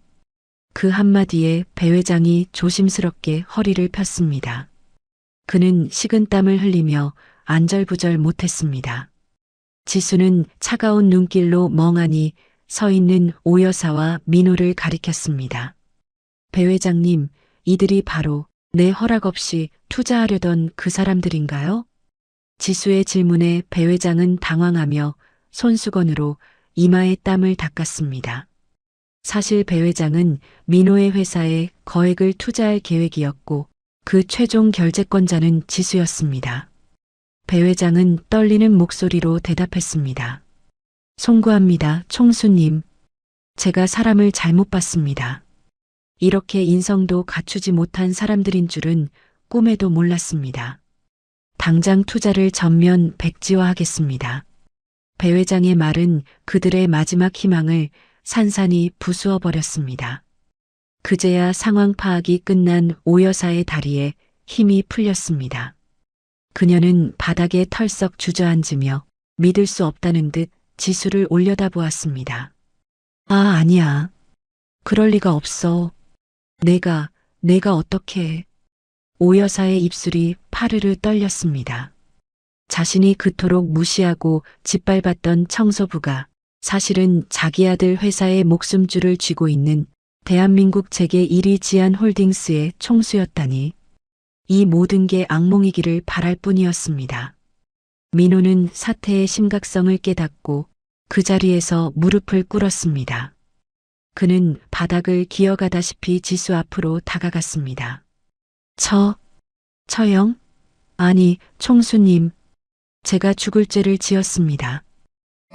Speaker 2: 그 한마디에 배 회장이 조심스럽게 허리를 폈습니다. 그는 식은땀을 흘리며 안절부절 못했습니다. 지수는 차가운 눈길로 멍하니 서 있는 오 여사와 민호를 가리켰습니다. 배 회장님, 이들이 바로 내 허락 없이 투자하려던 그 사람들인가요? 지수의 질문에 배 회장은 당황하며 손수건으로 이마에 땀을 닦았습니다. 사실 배 회장은 민호의 회사에 거액을 투자할 계획이었고 그 최종 결재권자는 지수였습니다. 배 회장은 떨리는 목소리로 대답했습니다. 송구합니다, 총수님. 제가 사람을 잘못 봤습니다. 이렇게 인성도 갖추지 못한 사람들인 줄은 꿈에도 몰랐습니다. 당장 투자를 전면 백지화하겠습니다. 배 회장의 말은 그들의 마지막 희망을 산산이 부수어 버렸습니다. 그제야 상황 파악이 끝난 오 여사의 다리에 힘이 풀렸습니다. 그녀는 바닥에 털썩 주저앉으며 믿을 수 없다는 듯 지수를 올려다보았습니다. 아, 아니야. 그럴 리가 없어. 내가 어떻게. 오 여사의 입술이 파르르 떨렸습니다. 자신이 그토록 무시하고 짓밟았던 청소부가 사실은 자기 아들 회사의 목숨줄을 쥐고 있는 대한민국 재계 1위 지안홀딩스의 총수였다니. 이 모든 게 악몽이기를 바랄 뿐이었습니다. 민호는 사태의 심각성을 깨닫고 그 자리에서 무릎을 꿇었습니다. 그는 바닥을 기어가다시피 지수 앞으로 다가갔습니다. 처형? 아니, 총수님. 제가 죽을 죄를 지었습니다.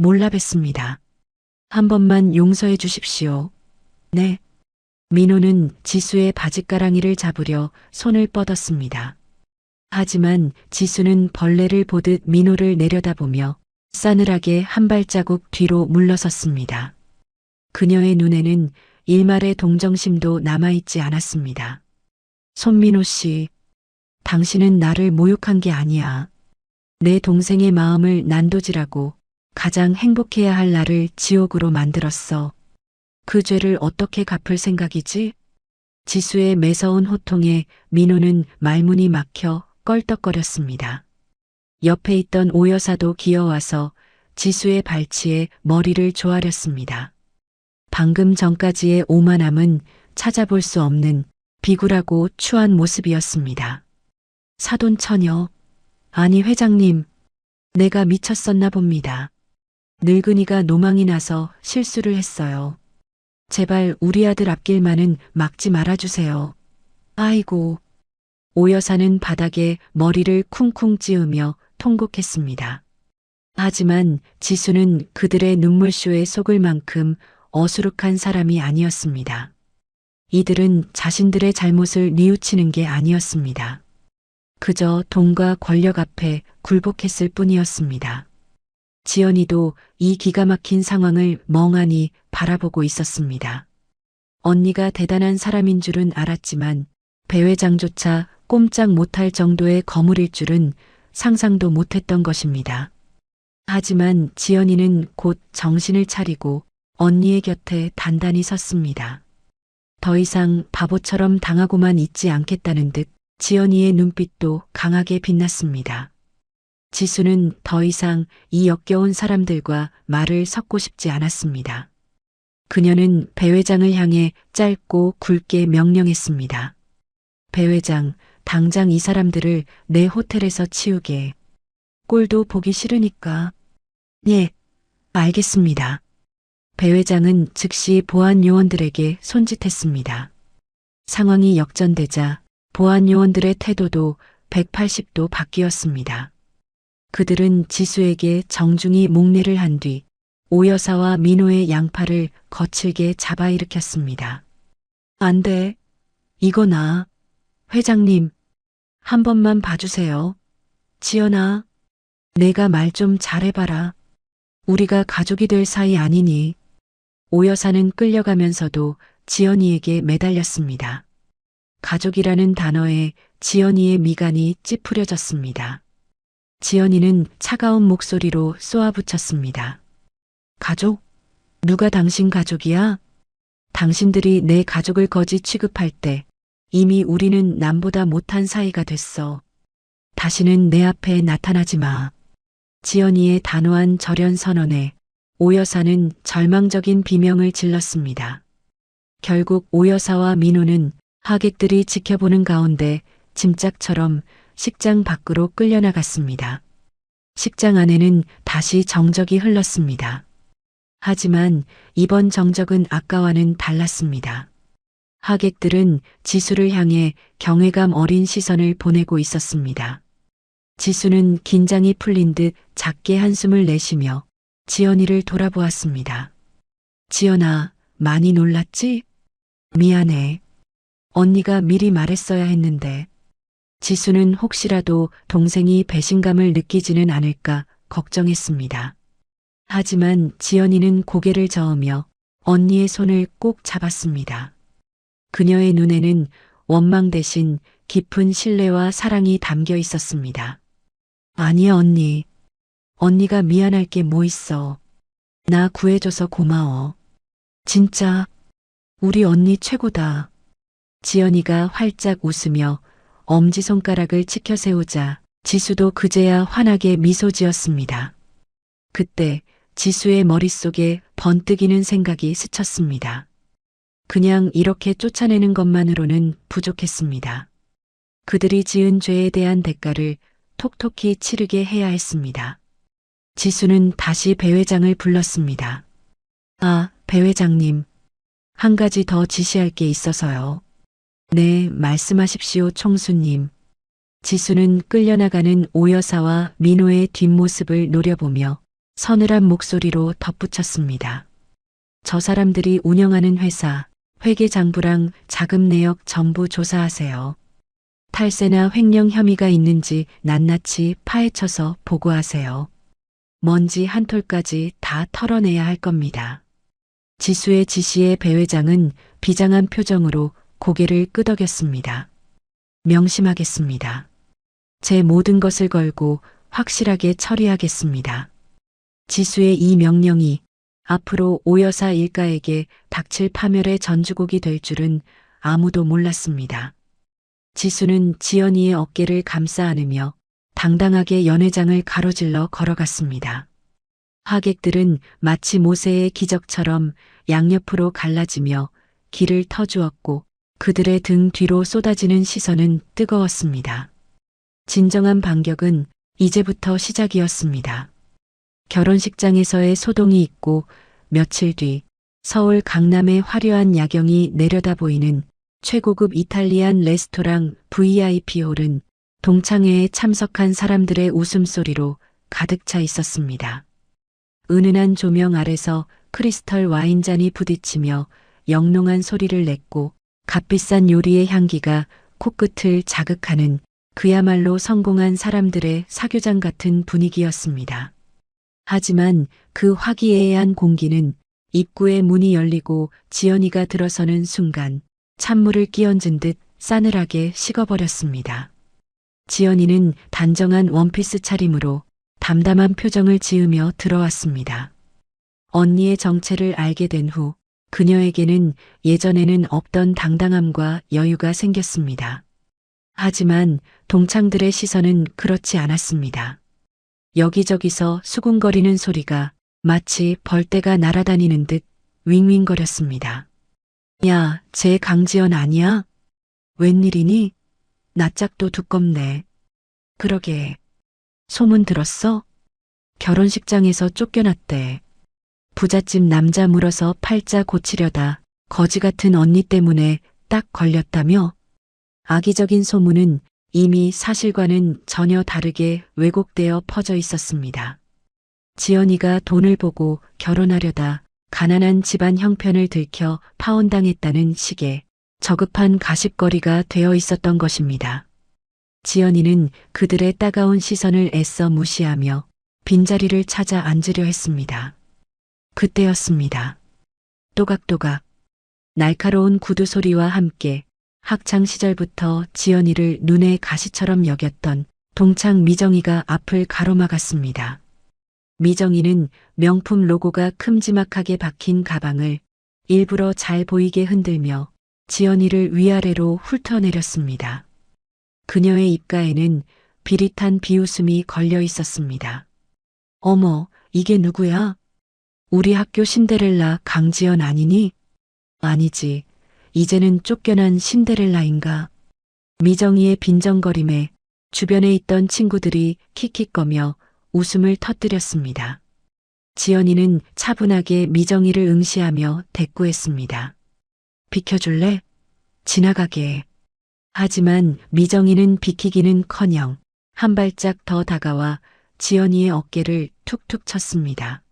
Speaker 2: 몰라 뵀습니다. 한 번만 용서해 주십시오. 네. 민호는 지수의 바짓가랑이를 잡으려 손을 뻗었습니다. 하지만 지수는 벌레를 보듯 민호를 내려다보며 싸늘하게 한 발자국 뒤로 물러섰습니다. 그녀의 눈에는 일말의 동정심도 남아있지 않았습니다. 손민호 씨, 당신은 나를 모욕한 게 아니야. 내 동생의 마음을 난도질하고 가장 행복해야 할 나를 지옥으로 만들었어. 그 죄를 어떻게 갚을 생각이지? 지수의 매서운 호통에 민호는 말문이 막혀 껄떡거렸습니다. 옆에 있던 오 여사도 기어와서 지수의 발치에 머리를 조아렸습니다. 방금 전까지의 오만함은 찾아볼 수 없는 비굴하고 추한 모습이었습니다. 사돈처녀, 아니 회장님, 내가 미쳤었나 봅니다. 늙은이가 노망이 나서 실수를 했어요. 제발 우리 아들 앞길만은 막지 말아주세요. 아이고. 오 여사는 바닥에 머리를 쿵쿵 찌우며 통곡했습니다. 하지만 지수는 그들의 눈물쇼에 속을 만큼 어수룩한 사람이 아니었습니다. 이들은 자신들의 잘못을 뉘우치는 게 아니었습니다. 그저 돈과 권력 앞에 굴복했을 뿐이었습니다. 지연이도 이 기가 막힌 상황을 멍하니 바라보고 있었습니다. 언니가 대단한 사람인 줄은 알았지만 배 회장조차 꼼짝 못할 정도의 거물일 줄은 상상도 못했던 것입니다. 하지만 지연이는 곧 정신을 차리고 언니의 곁에 단단히 섰습니다. 더 이상 바보처럼 당하고만 있지 않겠다는 듯 지연이의 눈빛도 강하게 빛났습니다. 지수는 더 이상 이 역겨운 사람들과 말을 섞고 싶지 않았습니다. 그녀는 배 회장을 향해 짧고 굵게 명령했습니다. 배 회장, 당장 이 사람들을 내 호텔에서 치우게. 꼴도 보기 싫으니까. 예, 알겠습니다. 배 회장은 즉시 보안 요원들에게 손짓했습니다. 상황이 역전되자 보안 요원들의 태도도 180도 바뀌었습니다. 그들은 지수에게 정중히 목례를 한 뒤 오 여사와 민호의 양팔을 거칠게 잡아일으켰습니다. 안 돼. 이거 나. 회장님, 한 번만 봐주세요. 지연아, 내가 말 좀 잘해봐라. 우리가 가족이 될 사이 아니니. 오 여사는 끌려가면서도 지연이에게 매달렸습니다. 가족이라는 단어에 지연이의 미간이 찌푸려졌습니다. 지연이는 차가운 목소리로 쏘아붙였습니다. 가족? 누가 당신 가족이야? 당신들이 내 가족을 거지 취급할 때 이미 우리는 남보다 못한 사이가 됐어. 다시는 내 앞에 나타나지 마. 지연이의 단호한 절연 선언에 오 여사는 절망적인 비명을 질렀습니다. 결국 오 여사와 민호는 하객들이 지켜보는 가운데 짐짝처럼 식장 밖으로 끌려나갔습니다. 식장 안에는 다시 정적이 흘렀습니다. 하지만 이번 정적은 아까와는 달랐습니다. 하객들은 지수를 향해 경외감 어린 시선을 보내고 있었습니다. 지수는 긴장이 풀린 듯 작게 한숨을 내쉬며 지연이를 돌아보았습니다. 지연아, 많이 놀랐지? 미안해. 언니가 미리 말했어야 했는데. 지수는 혹시라도 동생이 배신감을 느끼지는 않을까 걱정했습니다. 하지만 지연이는 고개를 저으며 언니의 손을 꼭 잡았습니다. 그녀의 눈에는 원망 대신 깊은 신뢰와 사랑이 담겨 있었습니다. 아니야, 언니. 언니가 미안할 게 뭐 있어. 나 구해줘서 고마워. 진짜 우리 언니 최고다. 지연이가 활짝 웃으며 엄지손가락을 치켜 세우자 지수도 그제야 환하게 미소 지었습니다. 그때 지수의 머릿속에 번뜩이는 생각이 스쳤습니다. 그냥 이렇게 쫓아내는 것만으로는 부족했습니다. 그들이 지은 죄에 대한 대가를 톡톡히 치르게 해야 했습니다. 지수는 다시 배 회장을 불렀습니다. 아, 배 회장님. 한 가지 더 지시할 게 있어서요. 네, 말씀하십시오, 총수님. 지수는 끌려나가는 오여사와 민호의 뒷모습을 노려보며 서늘한 목소리로 덧붙였습니다. 저 사람들이 운영하는 회사, 회계장부랑 자금 내역 전부 조사하세요. 탈세나 횡령 혐의가 있는지 낱낱이 파헤쳐서 보고하세요. 먼지 한 톨까지 다 털어내야 할 겁니다. 지수의 지시에 배 회장은 비장한 표정으로 고개를 끄덕였습니다. 명심하겠습니다. 제 모든 것을 걸고 확실하게 처리하겠습니다. 지수의 이 명령이 앞으로 오여사 일가에게 닥칠 파멸의 전주곡이 될 줄은 아무도 몰랐습니다. 지수는 지연이의 어깨를 감싸 안으며 당당하게 연회장을 가로질러 걸어갔습니다. 하객들은 마치 모세의 기적처럼 양옆으로 갈라지며 길을 터주었고 그들의 등 뒤로 쏟아지는 시선은 뜨거웠습니다. 진정한 반격은 이제부터 시작이었습니다. 결혼식장에서의 소동이 있고 며칠 뒤 서울 강남의 화려한 야경이 내려다 보이는 최고급 이탈리안 레스토랑 VIP 홀은 동창회에 참석한 사람들의 웃음소리로 가득 차 있었습니다. 은은한 조명 아래서 크리스털 와인잔이 부딪히며 영롱한 소리를 냈고 값비싼 요리의 향기가 코끝을 자극하는 그야말로 성공한 사람들의 사교장 같은 분위기였습니다. 하지만 그 화기애애한 공기는 입구의 문이 열리고 지연이가 들어서는 순간 찬물을 끼얹은 듯 싸늘하게 식어버렸습니다. 지연이는 단정한 원피스 차림으로 담담한 표정을 지으며 들어왔습니다. 언니의 정체를 알게 된 후 그녀에게는 예전에는 없던 당당함과 여유가 생겼습니다. 하지만 동창들의 시선은 그렇지 않았습니다. 여기저기서 수군거리는 소리가 마치 벌떼가 날아다니는 듯 윙윙거렸습니다. 야, 쟤 강지연 아니야? 웬일이니? 낯짝도 두껍네. 그러게. 소문 들었어? 결혼식장에서 쫓겨났대. 부잣집 남자 물어서 팔자 고치려다 거지 같은 언니 때문에 딱 걸렸다며? 악의적인 소문은 이미 사실과는 전혀 다르게 왜곡되어 퍼져 있었습니다. 지연이가 돈을 보고 결혼하려다 가난한 집안 형편을 들켜 파혼당했다는 식의 저급한 가십거리가 되어 있었던 것입니다. 지연이는 그들의 따가운 시선을 애써 무시하며 빈자리를 찾아 앉으려 했습니다. 그때였습니다. 또각또각 날카로운 구두 소리와 함께 학창 시절부터 지연이를 눈의 가시처럼 여겼던 동창 미정이가 앞을 가로막았습니다. 미정이는 명품 로고가 큼지막하게 박힌 가방을 일부러 잘 보이게 흔들며 지연이를 위아래로 훑어내렸습니다. 그녀의 입가에는 비릿한 비웃음이 걸려 있었습니다. 어머, 이게 누구야? 우리 학교 신데렐라 강지연 아니니? 아니지. 이제는 쫓겨난 신데렐라인가? 미정이의 빈정거림에 주변에 있던 친구들이 킥킥거며 웃음을 터뜨렸습니다. 지연이는 차분하게 미정이를 응시하며 대꾸했습니다. 비켜줄래? 지나가게. 하지만 미정이는 비키기는커녕 한 발짝 더 다가와 지연이의 어깨를 툭툭 쳤습니다.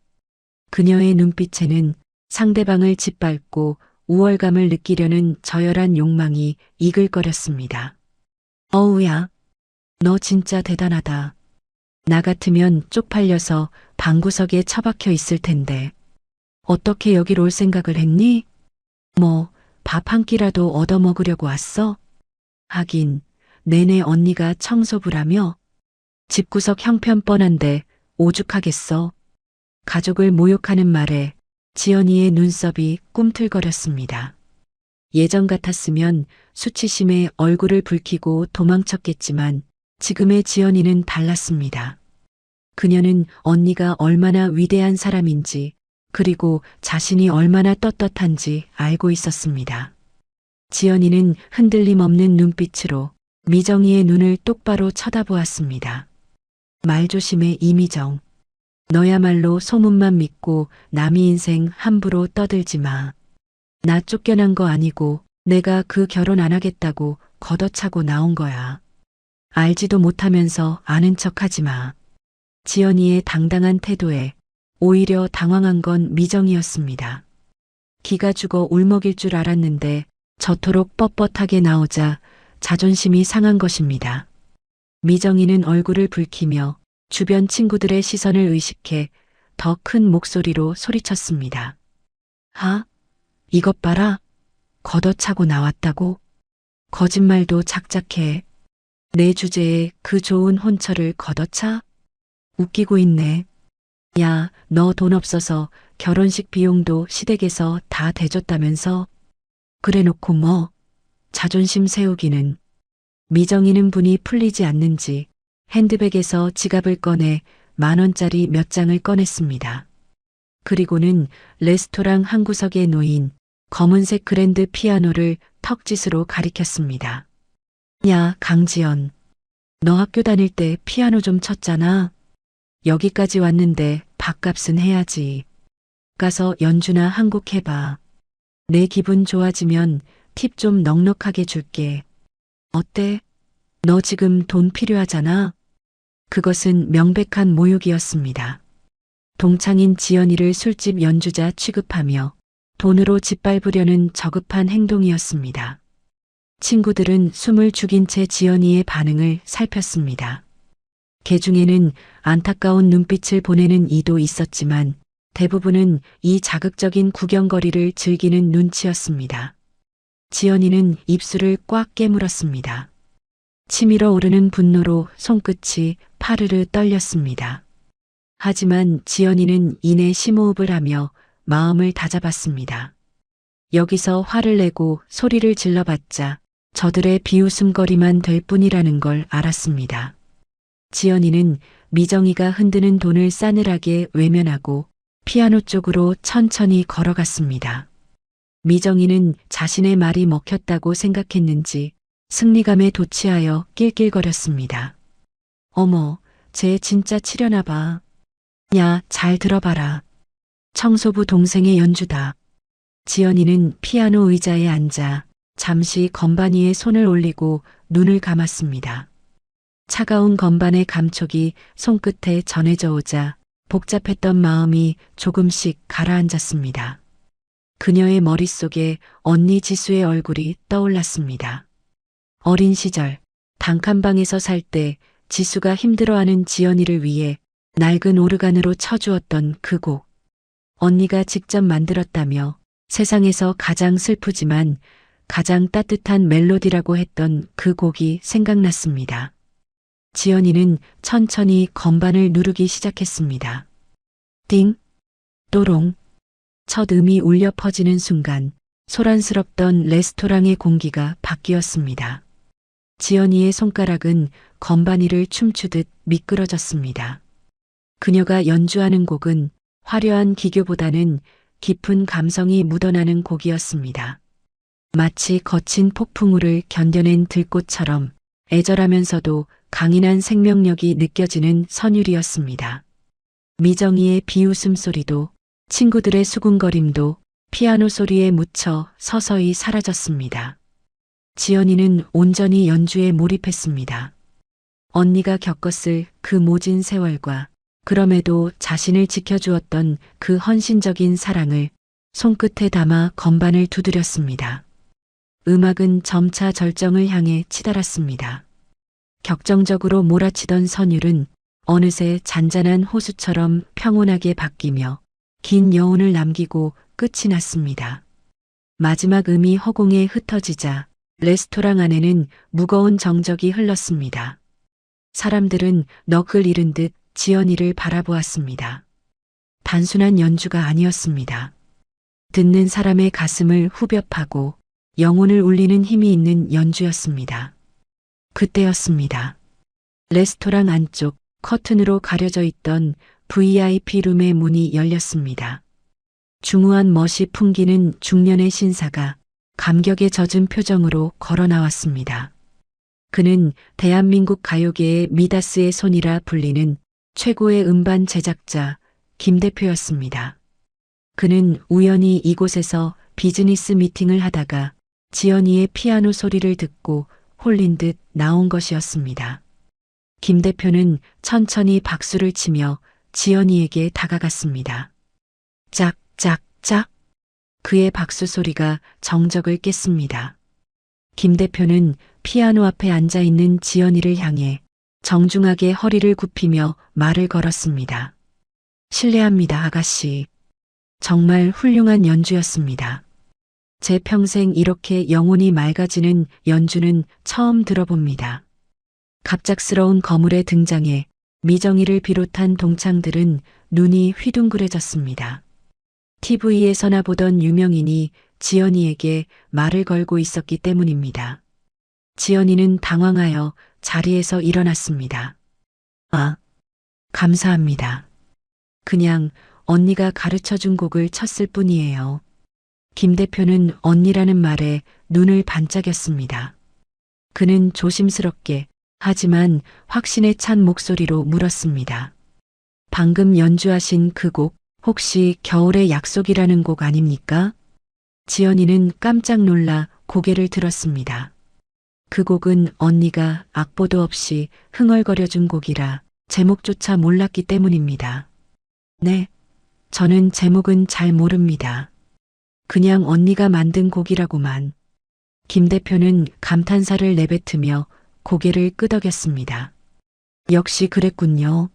Speaker 2: 그녀의 눈빛에는 상대방을 짓밟고 우월감을 느끼려는 저열한 욕망이 이글거렸습니다. 어우야, 너 진짜 대단하다. 나 같으면 쪽팔려서 방구석에 처박혀 있을 텐데. 어떻게 여길 올 생각을 했니? 뭐, 밥 한 끼라도 얻어먹으려고 왔어? 하긴, 내내 언니가 청소부라며? 집구석 형편 뻔한데 오죽하겠어. 가족을 모욕하는 말에 지연이의 눈썹이 꿈틀거렸습니다. 예전 같았으면 수치심에 얼굴을 붉히고 도망쳤겠지만 지금의 지연이는 달랐습니다. 그녀는 언니가 얼마나 위대한 사람인지 그리고 자신이 얼마나 떳떳한지 알고 있었습니다. 지연이는 흔들림 없는 눈빛으로 미정이의 눈을 똑바로 쳐다보았습니다. 말 조심해 이미정. 너야말로 소문만 믿고 남의 인생 함부로 떠들지 마. 나 쫓겨난 거 아니고 내가 그 결혼 안 하겠다고 걷어차고 나온 거야. 알지도 못하면서 아는 척하지 마. 지연이의 당당한 태도에 오히려 당황한 건 미정이었습니다. 기가 죽어 울먹일 줄 알았는데 저토록 뻣뻣하게 나오자 자존심이 상한 것입니다. 미정이는 얼굴을 붉히며 주변 친구들의 시선을 의식해 더 큰 목소리로 소리쳤습니다. 하? 이것 봐라. 걷어차고 나왔다고? 거짓말도 작작해. 내 주제에 그 좋은 혼처를 걷어차? 웃기고 있네. 야, 너 돈 없어서 결혼식 비용도 시댁에서 다 대줬다면서? 그래놓고 뭐? 자존심 세우기는. 미정이는 분이 풀리지 않는지 핸드백에서 지갑을 꺼내 10,000원짜리 몇 장을 꺼냈습니다. 그리고는 레스토랑 한 구석에 놓인 검은색 그랜드 피아노를 턱짓으로 가리켰습니다. 야, 강지연. 너 학교 다닐 때 피아노 좀 쳤잖아. 여기까지 왔는데 밥값은 해야지. 가서 연주나 한 곡 해봐. 내 기분 좋아지면 팁 좀 넉넉하게 줄게. 어때? 너 지금 돈 필요하잖아. 그것은 명백한 모욕이었습니다. 동창인 지연이를 술집 연주자 취급하며 돈으로 짓밟으려는 저급한 행동이었습니다. 친구들은 숨을 죽인 채 지연이의 반응을 살폈습니다. 개 중에는 안타까운 눈빛을 보내는 이도 있었지만 대부분은 이 자극적인 구경거리를 즐기는 눈치였습니다. 지연이는 입술을 꽉 깨물었습니다. 치밀어 오르는 분노로 손끝이 파르르 떨렸습니다. 하지만 지연이는 이내 심호흡을 하며 마음을 다잡았습니다. 여기서 화를 내고 소리를 질러봤자 저들의 비웃음거리만 될 뿐이라는 걸 알았습니다. 지연이는 미정이가 흔드는 돈을 싸늘하게 외면하고 피아노 쪽으로 천천히 걸어갔습니다. 미정이는 자신의 말이 먹혔다고 생각했는지 승리감에 도취하여 낄낄거렸습니다. 어머, 쟤 진짜 치려나 봐. 야, 잘 들어봐라. 청소부 동생의 연주다. 지연이는 피아노 의자에 앉아 잠시 건반 위에 손을 올리고 눈을 감았습니다. 차가운 건반의 감촉이 손끝에 전해져 오자 복잡했던 마음이 조금씩 가라앉았습니다. 그녀의 머릿속에 언니 지수의 얼굴이 떠올랐습니다. 어린 시절 단칸방에서 살 때 지수가 힘들어하는 지연이를 위해 낡은 오르간으로 쳐주었던 그 곡. 언니가 직접 만들었다며 세상에서 가장 슬프지만 가장 따뜻한 멜로디라고 했던 그 곡이 생각났습니다. 지연이는 천천히 건반을 누르기 시작했습니다. 띵, 또롱. 첫 음이 울려 퍼지는 순간 소란스럽던 레스토랑의 공기가 바뀌었습니다. 지연이의 손가락은 건반 위를 춤추듯 미끄러졌습니다. 그녀가 연주하는 곡은 화려한 기교보다는 깊은 감성이 묻어나는 곡이었습니다. 마치 거친 폭풍우를 견뎌낸 들꽃처럼 애절하면서도 강인한 생명력이 느껴지는 선율이었습니다. 미정이의 비웃음 소리도 친구들의 수군거림도 피아노 소리에 묻혀 서서히 사라졌습니다. 지연이는 온전히 연주에 몰입했습니다. 언니가 겪었을 그 모진 세월과 그럼에도 자신을 지켜주었던 그 헌신적인 사랑을 손끝에 담아 건반을 두드렸습니다. 음악은 점차 절정을 향해 치달았습니다. 격정적으로 몰아치던 선율은 어느새 잔잔한 호수처럼 평온하게 바뀌며 긴 여운을 남기고 끝이 났습니다. 마지막 음이 허공에 흩어지자 레스토랑 안에는 무거운 정적이 흘렀습니다. 사람들은 넋을 잃은 듯 지연이를 바라보았습니다. 단순한 연주가 아니었습니다. 듣는 사람의 가슴을 후벼 파고 영혼을 울리는 힘이 있는 연주였습니다. 그때였습니다. 레스토랑 안쪽 커튼으로 가려져 있던 VIP 룸의 문이 열렸습니다. 중후한 멋이 풍기는 중년의 신사가 감격에 젖은 표정으로 걸어 나왔습니다. 그는 대한민국 가요계의 미다스의 손이라 불리는 최고의 음반 제작자 김 대표였습니다. 그는 우연히 이곳에서 비즈니스 미팅을 하다가 지연이의 피아노 소리를 듣고 홀린 듯 나온 것이었습니다. 김 대표는 천천히 박수를 치며 지연이에게 다가갔습니다. 짝, 짝, 짝. 그의 박수 소리가 정적을 깼습니다. 김 대표는 피아노 앞에 앉아 있는 지연이를 향해 정중하게 허리를 굽히며 말을 걸었습니다. 실례합니다, 아가씨. 정말 훌륭한 연주였습니다. 제 평생 이렇게 영혼이 맑아지는 연주는 처음 들어봅니다. 갑작스러운 거물의 등장에 미정이를 비롯한 동창들은 눈이 휘둥그레졌습니다. TV에서나 보던 유명인이 지연이에게 말을 걸고 있었기 때문입니다. 지연이는 당황하여 자리에서 일어났습니다. 아, 감사합니다. 그냥 언니가 가르쳐준 곡을 쳤을 뿐이에요. 김 대표는 언니라는 말에 눈을 반짝였습니다. 그는 조심스럽게 하지만 확신에 찬 목소리로 물었습니다. 방금 연주하신 그 곡 혹시 겨울의 약속이라는 곡 아닙니까? 지연이는 깜짝 놀라 고개를 들었습니다. 그 곡은 언니가 악보도 없이 흥얼거려준 곡이라 제목조차 몰랐기 때문입니다. 네, 저는 제목은 잘 모릅니다. 그냥 언니가 만든 곡이라고만. 김 대표는 감탄사를 내뱉으며 고개를 끄덕였습니다. 역시 그랬군요.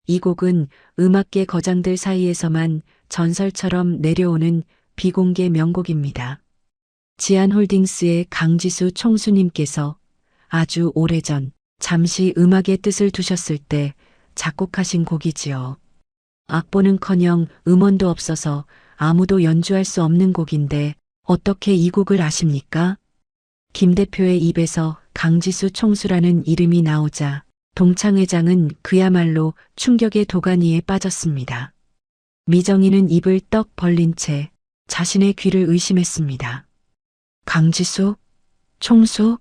Speaker 2: 이 곡은 음악계 거장들 사이에서만 전설처럼 내려오는 비공개 명곡입니다. 지안홀딩스의 강지수 총수님께서 아주 오래전 잠시 음악의 뜻을 두셨을 때 작곡하신 곡이지요. 악보는커녕 음원도 없어서 아무도 연주할 수 없는 곡인데 어떻게 이 곡을 아십니까? 김 대표의 입에서 강지수 총수라는 이름이 나오자 동창회장은 그야말로 충격의 도가니에 빠졌습니다. 미정이는 입을 떡 벌린 채 자신의 귀를 의심했습니다. 강지수? 총수?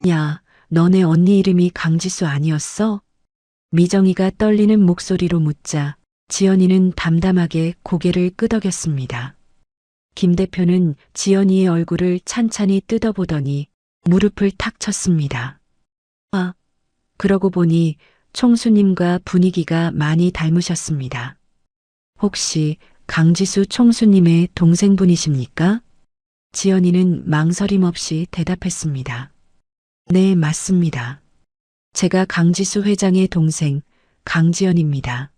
Speaker 2: 야, 너네 언니 이름이 강지수 아니었어? 미정이가 떨리는 목소리로 묻자 지연이는 담담하게 고개를 끄덕였습니다. 김 대표는 지연이의 얼굴을 찬찬히 뜯어보더니 무릎을 탁 쳤습니다. 아, 그러고 보니 총수님과 분위기가 많이 닮으셨습니다. 혹시 강지수 총수님의 동생분이십니까? 지연이는 망설임 없이 대답했습니다. 네, 맞습니다. 제가 강지수 회장의 동생 강지연입니다.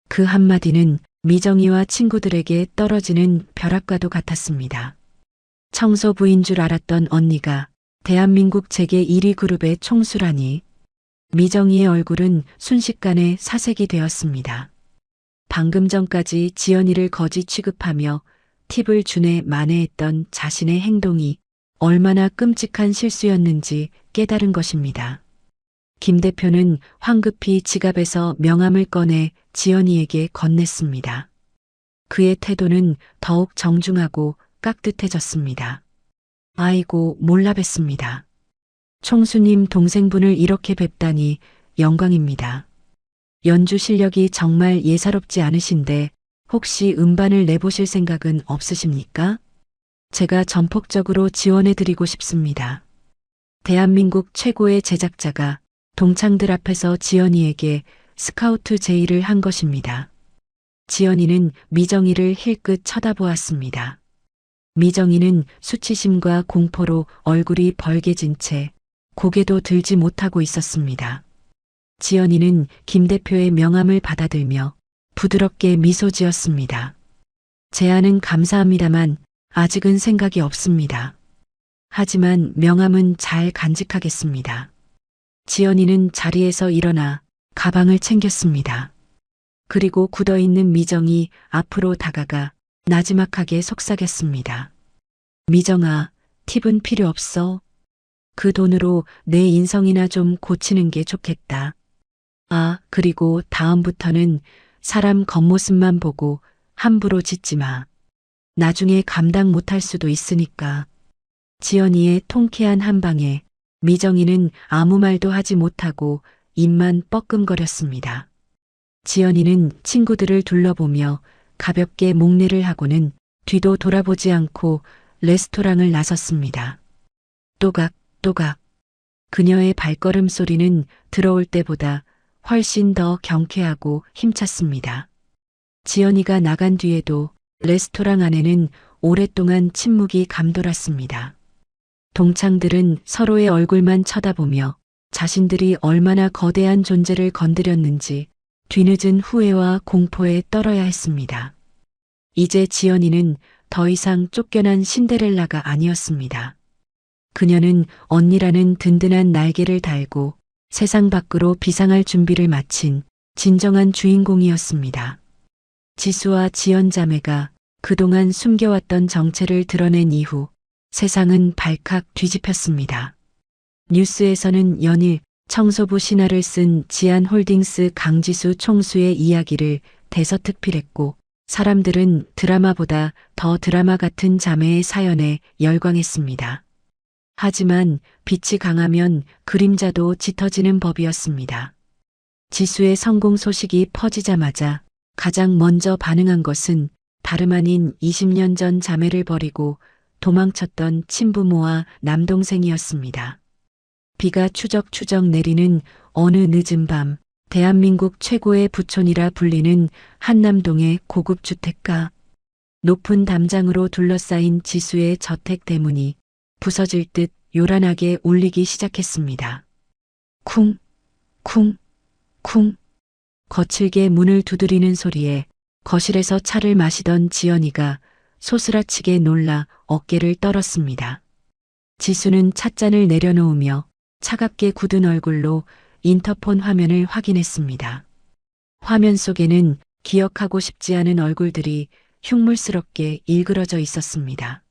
Speaker 2: 그 한마디는 미정이와 친구들에게 떨어지는 벼락과도 같았습니다. 청소부인 줄 알았던 언니가 대한민국 재계 1위 그룹의 총수라니. 미정이의 얼굴은 순식간에 사색이 되었습니다. 방금 전까지 지연이를 거지 취급하며 팁을 주네 만회했던 자신의 행동이 얼마나 끔찍한 실수였는지 깨달은 것입니다. 김 대표는 황급히 지갑에서 명함을 꺼내 지연이에게 건넸습니다. 그의 태도는 더욱 정중하고 깍듯해졌습니다. 아이고, 몰라 뵀습니다. 총수님 동생분을 이렇게 뵙다니 영광입니다. 연주 실력이 정말 예사롭지 않으신데 혹시 음반을 내보실 생각은 없으십니까? 제가 전폭적으로 지원해드리고 싶습니다. 대한민국 최고의 제작자가 동창들 앞에서 지연이에게 스카우트 제의를 한 것입니다. 지연이는 미정이를 힐끗 쳐다보았습니다. 미정이는 수치심과 공포로 얼굴이 벌개진 채 고개도 들지 못하고 있었습니다. 지연이는 김 대표의 명함을 받아들며 부드럽게 미소 지었습니다. 제안은 감사합니다만 아직은 생각이 없습니다. 하지만 명함은 잘 간직하겠습니다. 지연이는 자리에서 일어나 가방을 챙겼습니다. 그리고 굳어있는 미정이 앞으로 다가가 나지막하게 속삭였습니다. 미정아, 팁은 필요 없어. 그 돈으로 내 인성이나 좀 고치는 게 좋겠다. 아, 그리고 다음부터는 사람 겉모습만 보고 함부로 짓지 마. 나중에 감당 못할 수도 있으니까. 지연이의 통쾌한 한방에 미정이는 아무 말도 하지 못하고 입만 뻐끔거렸습니다. 지연이는 친구들을 둘러보며 가볍게 목례를 하고는 뒤도 돌아보지 않고 레스토랑을 나섰습니다. 또각, 그녀의 발걸음 소리는 들어올 때보다 훨씬 더 경쾌하고 힘찼습니다. 지연이가 나간 뒤에도 레스토랑 안에는 오랫동안 침묵이 감돌았습니다. 동창들은 서로의 얼굴만 쳐다보며 자신들이 얼마나 거대한 존재를 건드렸는지 뒤늦은 후회와 공포에 떨어야 했습니다. 이제 지연이는 더 이상 쫓겨난 신데렐라가 아니었습니다. 그녀는 언니라는 든든한 날개를 달고 세상 밖으로 비상할 준비를 마친 진정한 주인공이었습니다. 지수와 지연 자매가 그동안 숨겨왔던 정체를 드러낸 이후 세상은 발칵 뒤집혔습니다. 뉴스에서는 연일 청소부 신화를 쓴 지안홀딩스 강지수 총수의 이야기를 대서특필했고 사람들은 드라마보다 더 드라마 같은 자매의 사연에 열광했습니다. 하지만 빛이 강하면 그림자도 짙어지는 법이었습니다. 지수의 성공 소식이 퍼지자마자 가장 먼저 반응한 것은 다름 아닌 20년 전 자매를 버리고 도망쳤던 친부모와 남동생이었습니다. 비가 추적추적 내리는 어느 늦은 밤, 대한민국 최고의 부촌이라 불리는 한남동의 고급 주택가. 높은 담장으로 둘러싸인 지수의 저택 대문이 부서질 듯 요란하게 울리기 시작했습니다. 쿵, 쿵, 쿵. 거칠게 문을 두드리는 소리에 거실에서 차를 마시던 지연이가 소스라치게 놀라 어깨를 떨었습니다. 지수는 찻잔을 내려놓으며 차갑게 굳은 얼굴로 인터폰 화면을 확인했습니다. 화면 속에는 기억하고 싶지 않은 얼굴들이 흉물스럽게 일그러져 있었습니다.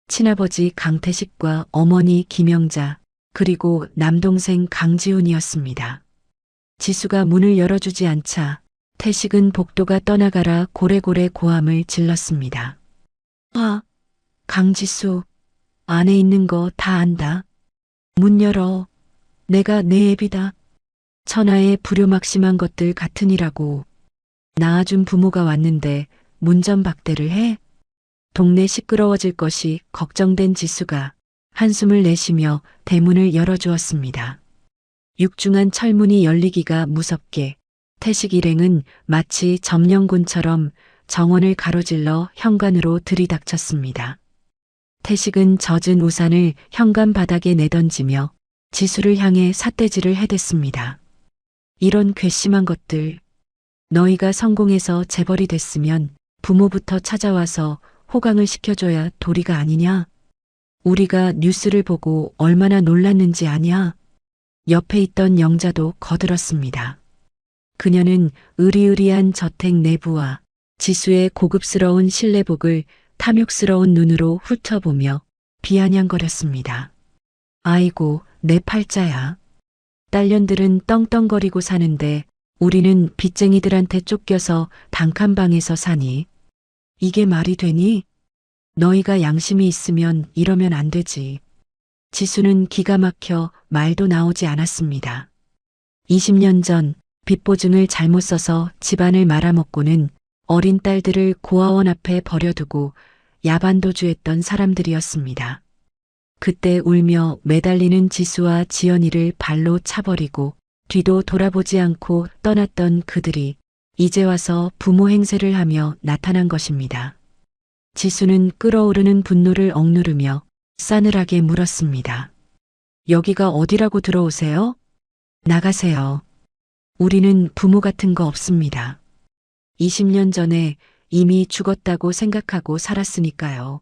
Speaker 2: 친아버지 강태식과 어머니 김영자, 그리고 남동생 강지훈이었습니다. 지수가 문을 열어주지 않자 태식은 복도가 떠나가라 고래고래 고함을 질렀습니다. 아, 강지수, 안에 있는 거 다 안다. 문 열어. 내가 내 애비다. 천하의 불효막심한 것들 같으니라고. 낳아준 부모가 왔는데 문전박대를 해? 동네 시끄러워질 것이 걱정된 지수가 한숨을 내쉬며 대문을 열어주었습니다. 육중한 철문이 열리기가 무섭게 태식 일행은 마치 점령군처럼 정원을 가로질러 현관으로 들이닥쳤습니다. 태식은 젖은 우산을 현관 바닥에 내던지며 지수를 향해 삿대질을 해댔습니다. 이런 괘씸한 것들. 너희가 성공해서 재벌이 됐으면 부모부터 찾아와서 호강을 시켜줘야 도리가 아니냐? 우리가 뉴스를 보고 얼마나 놀랐는지 아냐? 옆에 있던 영자도 거들었습니다. 그녀는 으리으리한 저택 내부와 지수의 고급스러운 실내복을 탐욕스러운 눈으로 훑어보며 비아냥거렸습니다. 아이고, 내 팔자야. 딸년들은 떵떵거리고 사는데 우리는 빚쟁이들한테 쫓겨서 단칸방에서 사니. 이게 말이 되니? 너희가 양심이 있으면 이러면 안 되지. 지수는 기가 막혀 말도 나오지 않았습니다. 20년 전 빚보증을 잘못 써서 집안을 말아먹고는 어린 딸들을 고아원 앞에 버려두고 야반도주했던 사람들이었습니다. 그때 울며 매달리는 지수와 지연이를 발로 차버리고 뒤도 돌아보지 않고 떠났던 그들이 이제 와서 부모 행세를 하며 나타난 것입니다. 지수는 끓어오르는 분노를 억누르며 싸늘하게 물었습니다. 여기가 어디라고 들어오세요? 나가세요. 우리는 부모 같은 거 없습니다. 20년 전에 이미 죽었다고 생각하고 살았으니까요.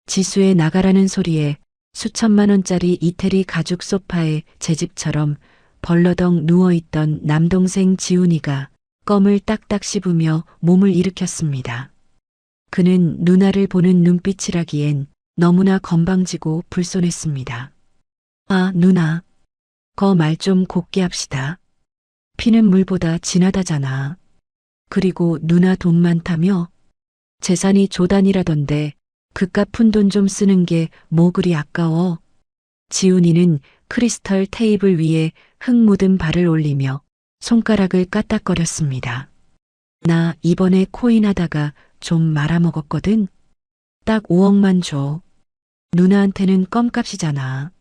Speaker 2: 지수의 나가라는 소리에 수천만 원짜리 이태리 가죽 소파에 제 집처럼 벌러덩 누워있던 남동생 지훈이가 껌을 딱딱 씹으며 몸을 일으켰습니다. 그는 누나를 보는 눈빛이라기엔 너무나 건방지고 불손했습니다. 아, 누나. 거 말 좀 곱게 합시다. 피는 물보다 진하다잖아. 그리고 누나 돈 많다며? 재산이 조단이라던데 그깟 푼 돈 좀 쓰는 게 뭐 그리 아까워. 지훈이는 크리스털 테이블 위에 흙 묻은 발을 올리며 손가락을 까딱거렸습니다. 나 이번에 코인 하다가 좀 말아먹었거든. 딱 5억만 줘. 누나한테는 껌값이잖아.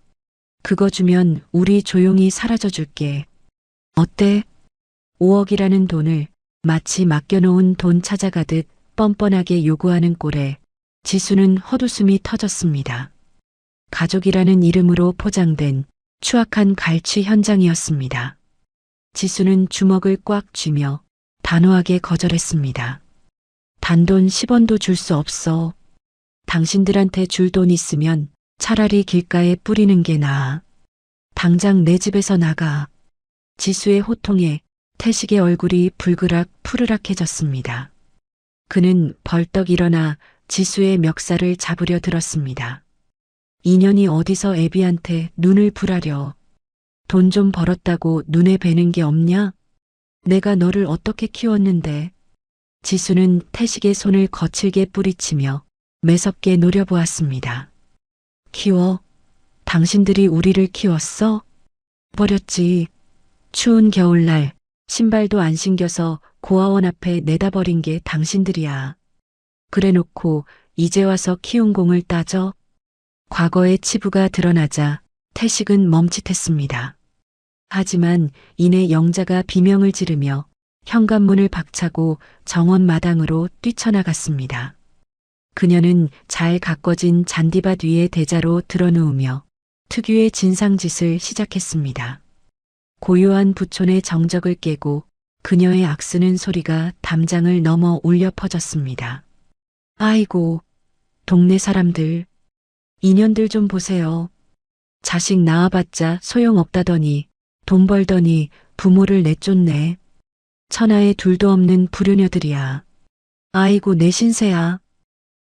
Speaker 2: 그거 주면 우리 조용히 사라져 줄게. 어때? 5억이라는 돈을 마치 맡겨놓은 돈 찾아가듯 뻔뻔하게 요구하는 꼴에 지수는 헛웃음이 터졌습니다. 가족이라는 이름으로 포장된 추악한 갈취 현장이었습니다. 지수는 주먹을 꽉 쥐며 단호하게 거절했습니다. 단돈 10원도 줄 수 없어. 당신들한테 줄 돈 있으면 차라리 길가에 뿌리는 게 나아. 당장 내 집에서 나가. 지수의 호통에 태식의 얼굴이 불그락 푸르락해졌습니다. 그는 벌떡 일어나 지수의 멱살을 잡으려 들었습니다. 인연이 어디서 애비한테 눈을 부라려. 돈 좀 벌었다고 눈에 뵈는 게 없냐? 내가 너를 어떻게 키웠는데. 지수는 태식의 손을 거칠게 뿌리치며 매섭게 노려보았습니다. 키워? 당신들이 우리를 키웠어? 버렸지. 추운 겨울날 신발도 안 신겨서 고아원 앞에 내다 버린 게 당신들이야. 그래놓고 이제 와서 키운 공을 따져? 과거의 치부가 드러나자 태식은 멈칫했습니다. 하지만 이내 영자가 비명을 지르며 현관문을 박차고 정원 마당으로 뛰쳐나갔습니다. 그녀는 잘 가꿔진 잔디밭 위에 대자로 드러누우며 특유의 진상짓을 시작했습니다. 고요한 부촌의 정적을 깨고 그녀의 악쓰는 소리가 담장을 넘어 울려 퍼졌습니다. 아이고, 동네 사람들, 인연들 좀 보세요. 자식 낳아봤자 소용없다더니 돈 벌더니 부모를 내쫓네. 천하에 둘도 없는 불효녀들이야. 아이고 내 신세야.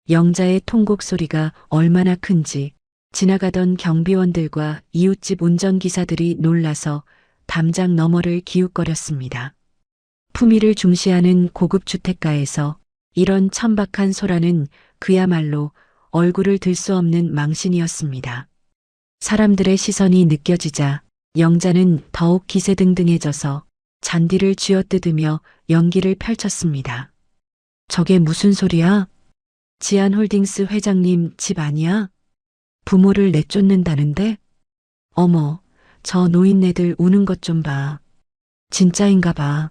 Speaker 2: 영자의 통곡 소리가 얼마나 큰지 지나가던 경비원들과 이웃집 운전기사들이 놀라서 담장 너머를 기웃거렸습니다. 품위를 중시하는 고급 주택가에서 이런 천박한 소라는 그야말로 얼굴을 들 수 없는 망신이었습니다. 사람들의 시선이 느껴지자 영자는 더욱 기세등등해져서 잔디를 쥐어뜯으며 연기를 펼쳤습니다. 저게 무슨 소리야? 지안홀딩스 회장님 집 아니야? 부모를 내쫓는다는데? 어머, 저 노인네들 우는 것 좀 봐. 진짜인가 봐.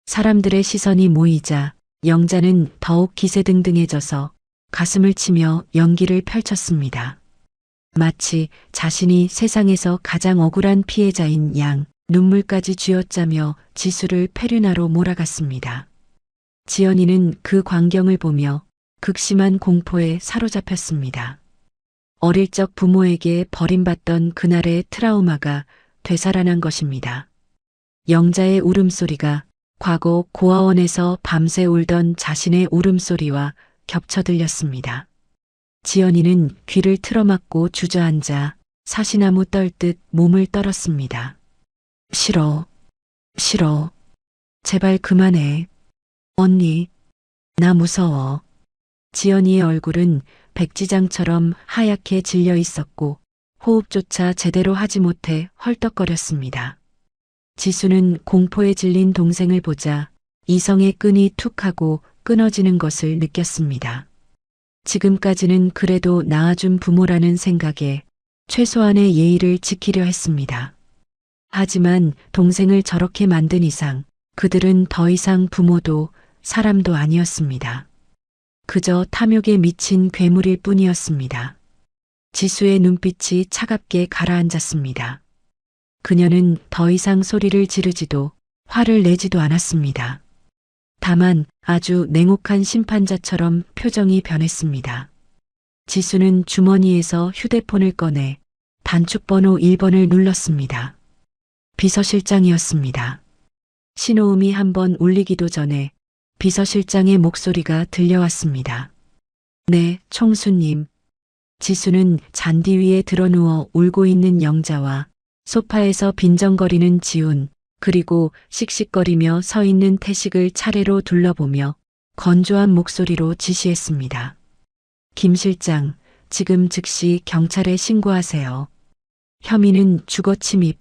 Speaker 2: 사람들의 시선이 모이자 영자는 더욱 기세등등해져서 가슴을 치며 연기를 펼쳤습니다. 마치 자신이 세상에서 가장 억울한 피해자인 양 눈물까지 쥐어짜며 지수를 페르나로 몰아갔습니다. 지연이는 그 광경을 보며 극심한 공포에 사로잡혔습니다. 어릴 적 부모에게 버림받던 그날의 트라우마가 되살아난 것입니다. 영자의 울음소리가 과거 고아원에서 밤새 울던 자신의 울음소리와 겹쳐 들렸습니다. 지연이는 귀를 틀어막고 주저앉아 사시나무 떨듯 몸을 떨었습니다. 싫어. 싫어. 제발 그만해. 언니, 나 무서워. 지연이의 얼굴은 백지장처럼 하얗게 질려 있었고 호흡조차 제대로 하지 못해 헐떡거렸습니다. 지수는 공포에 질린 동생을 보자 이성의 끈이 툭 하고 끊어지는 것을 느꼈습니다. 지금까지는 그래도 낳아준 부모라는 생각에 최소한의 예의를 지키려 했습니다. 하지만 동생을 저렇게 만든 이상 그들은 더 이상 부모도 사람도 아니었습니다. 그저 탐욕에 미친 괴물일 뿐이었습니다. 지수의 눈빛이 차갑게 가라앉았습니다. 그녀는 더 이상 소리를 지르지도 화를 내지도 않았습니다. 다만 아주 냉혹한 심판자처럼 표정이 변했습니다. 지수는 주머니에서 휴대폰을 꺼내 단축번호 1번을 눌렀습니다. 비서실장이었습니다. 신호음이 한번 울리기도 전에 비서실장의 목소리가 들려왔습니다. 네, 총수님. 지수는 잔디 위에 드러누워 울고 있는 영자와 소파에서 빈정거리는 지훈, 그리고 씩씩거리며 서 있는 태식을 차례로 둘러보며 건조한 목소리로 지시했습니다. 김 실장, 지금 즉시 경찰에 신고하세요. 혐의는 주거 침입,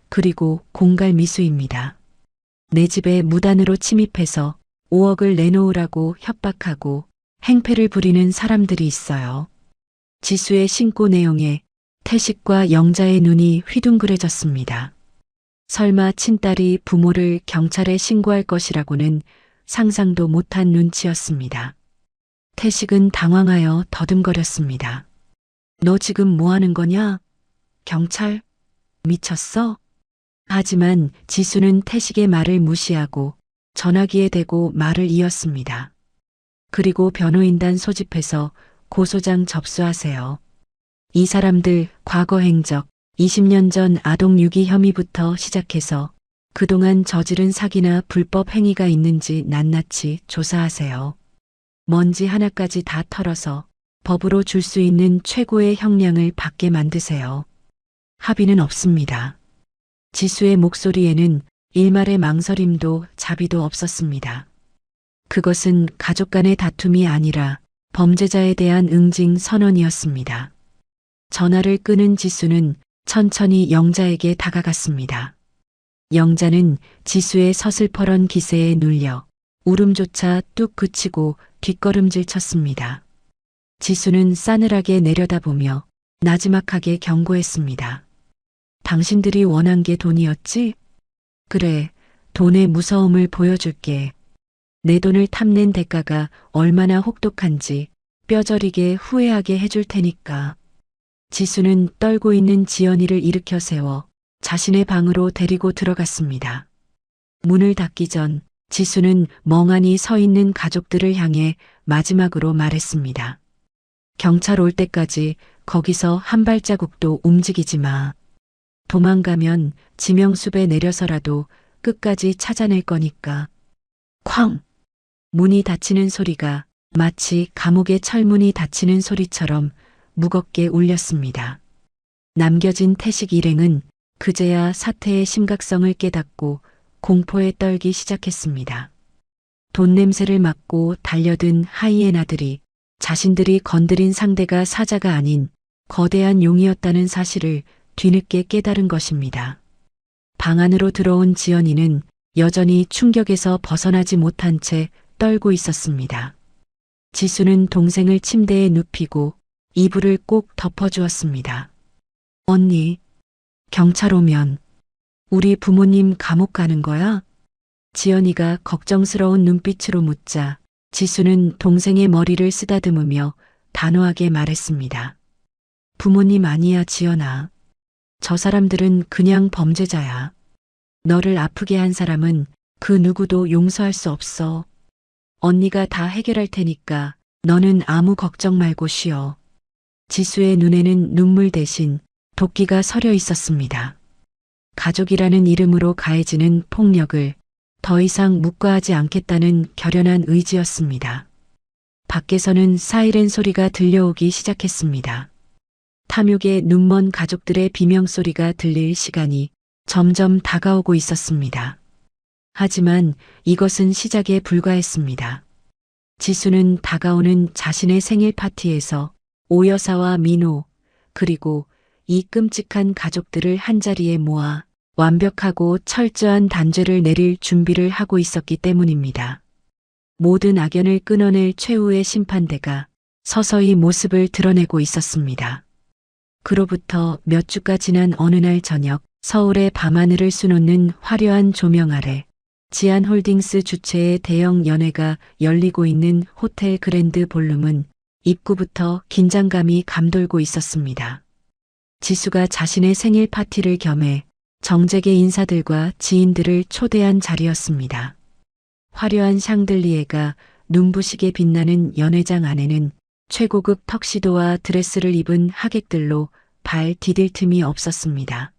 Speaker 2: 그리고 공갈 미수입니다. 내 집에 무단으로 침입해서 5억을 내놓으라고 협박하고 행패를 부리는 사람들이 있어요. 지수의 신고 내용에 태식과 영자의 눈이 휘둥그레졌습니다. 설마 친딸이 부모를 경찰에 신고할 것이라고는 상상도 못한 눈치였습니다. 태식은 당황하여 더듬거렸습니다. 너 지금 뭐 하는 거냐? 경찰? 미쳤어? 하지만 지수는 태식의 말을 무시하고 전화기에 대고 말을 이었습니다. 그리고 변호인단 소집해서 고소장 접수하세요. 이 사람들 과거 행적, 20년 전 아동 유기 혐의부터 시작해서 그동안 저지른 사기나 불법 행위가 있는지 낱낱이 조사하세요. 먼지 하나까지 다 털어서 법으로 줄 수 있는 최고의 형량을 받게 만드세요. 합의는 없습니다. 지수의 목소리에는 일말의 망설임도 자비도 없었습니다. 그것은 가족 간의 다툼이 아니라 범죄자에 대한 응징 선언이었습니다. 전화를 끊은 지수는 천천히 영자에게 다가갔습니다. 영자는 지수의 서슬퍼런 기세에 눌려 울음조차 뚝 그치고 뒷걸음질 쳤습니다. 지수는 싸늘하게 내려다보며 나지막하게 경고했습니다. 당신들이 원한 게 돈이었지? 그래, 돈의 무서움을 보여줄게. 내 돈을 탐낸 대가가 얼마나 혹독한지 뼈저리게 후회하게 해줄 테니까. 지수는 떨고 있는 지연이를 일으켜 세워 자신의 방으로 데리고 들어갔습니다. 문을 닫기 전 지수는 멍하니 서 있는 가족들을 향해 마지막으로 말했습니다. 경찰 올 때까지 거기서 한 발자국도 움직이지 마. 도망가면 지명숲에 내려서라도 끝까지 찾아낼 거니까. 쾅! 문이 닫히는 소리가 마치 감옥의 철문이 닫히는 소리처럼 무겁게 울렸습니다. 남겨진 태식 일행은 그제야 사태의 심각성을 깨닫고 공포에 떨기 시작했습니다. 돈 냄새를 맡고 달려든 하이에나들이 자신들이 건드린 상대가 사자가 아닌 거대한 용이었다는 사실을 뒤늦게 깨달은 것입니다. 방 안으로 들어온 지연이는 여전히 충격에서 벗어나지 못한 채 떨고 있었습니다. 지수는 동생을 침대에 눕히고 이불을 꼭 덮어주었습니다. 언니, 경찰 오면 우리 부모님 감옥 가는 거야? 지연이가 걱정스러운 눈빛으로 묻자 지수는 동생의 머리를 쓰다듬으며 단호하게 말했습니다. 부모님 아니야, 지연아. 저 사람들은 그냥 범죄자야. 너를 아프게 한 사람은 그 누구도 용서할 수 없어. 언니가 다 해결할 테니까 너는 아무 걱정 말고 쉬어. 지수의 눈에는 눈물 대신 도끼가 서려 있었습니다. 가족이라는 이름으로 가해지는 폭력을 더 이상 묵과하지 않겠다는 결연한 의지였습니다. 밖에서는 사이렌 소리가 들려오기 시작했습니다. 탐욕에 눈먼 가족들의 비명소리가 들릴 시간이 점점 다가오고 있었습니다. 하지만 이것은 시작에 불과했습니다. 지수는 다가오는 자신의 생일 파티에서 오여사와 민호, 그리고 이 끔찍한 가족들을 한자리에 모아 완벽하고 철저한 단죄를 내릴 준비를 하고 있었기 때문입니다. 모든 악연을 끊어낼 최후의 심판대가 서서히 모습을 드러내고 있었습니다. 그로부터 몇 주가 지난 어느 날 저녁, 서울의 밤하늘을 수놓는 화려한 조명 아래 지안홀딩스 주최의 대형 연회가 열리고 있는 호텔 그랜드 볼룸은 입구부터 긴장감이 감돌고 있었습니다. 지수가 자신의 생일 파티를 겸해 정재계 인사들과 지인들을 초대한 자리였습니다. 화려한 샹들리에가 눈부시게 빛나는 연회장 안에는 최고급 턱시도와 드레스를 입은 하객들로 발 디딜 틈이 없었습니다.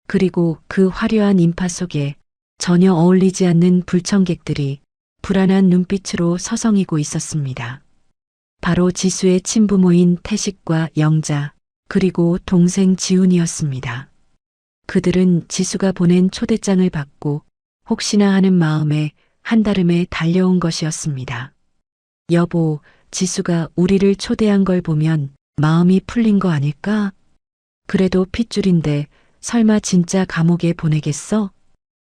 Speaker 2: 그리고 그 화려한 인파 속에 전혀 어울리지 않는 불청객들이 불안한 눈빛으로 서성이고 있었습니다. 바로 지수의 친부모인 태식과 영자, 그리고 동생 지훈이었습니다. 그들은 지수가 보낸 초대장을 받고 혹시나 하는 마음에 한달음에 달려온 것이었습니다. 여보, 지수가 우리를 초대한 걸 보면 마음이 풀린 거 아닐까? 그래도 핏줄인데 설마 진짜 감옥에 보내겠어?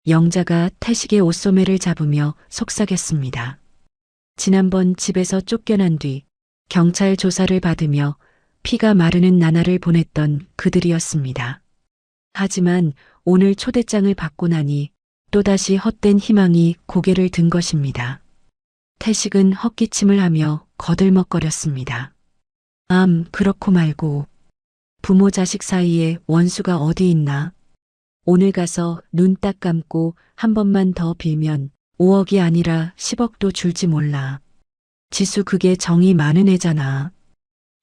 Speaker 2: 영자가 태식의 옷소매를 잡으며 속삭였습니다. 지난번 집에서 쫓겨난 뒤 경찰 조사를 받으며 피가 마르는 나날을 보냈던 그들이었습니다. 하지만 오늘 초대장을 받고 나니 또다시 헛된 희망이 고개를 든 것입니다. 태식은 헛기침을 하며 거들먹거렸습니다. 그렇고 말고 부모 자식 사이에 원수가 어디 있나? 오늘 가서 눈 딱 감고 한 번만 더 빌면 5억이 아니라 10억도 줄지 몰라. 지수 그게 정이 많은 애잖아.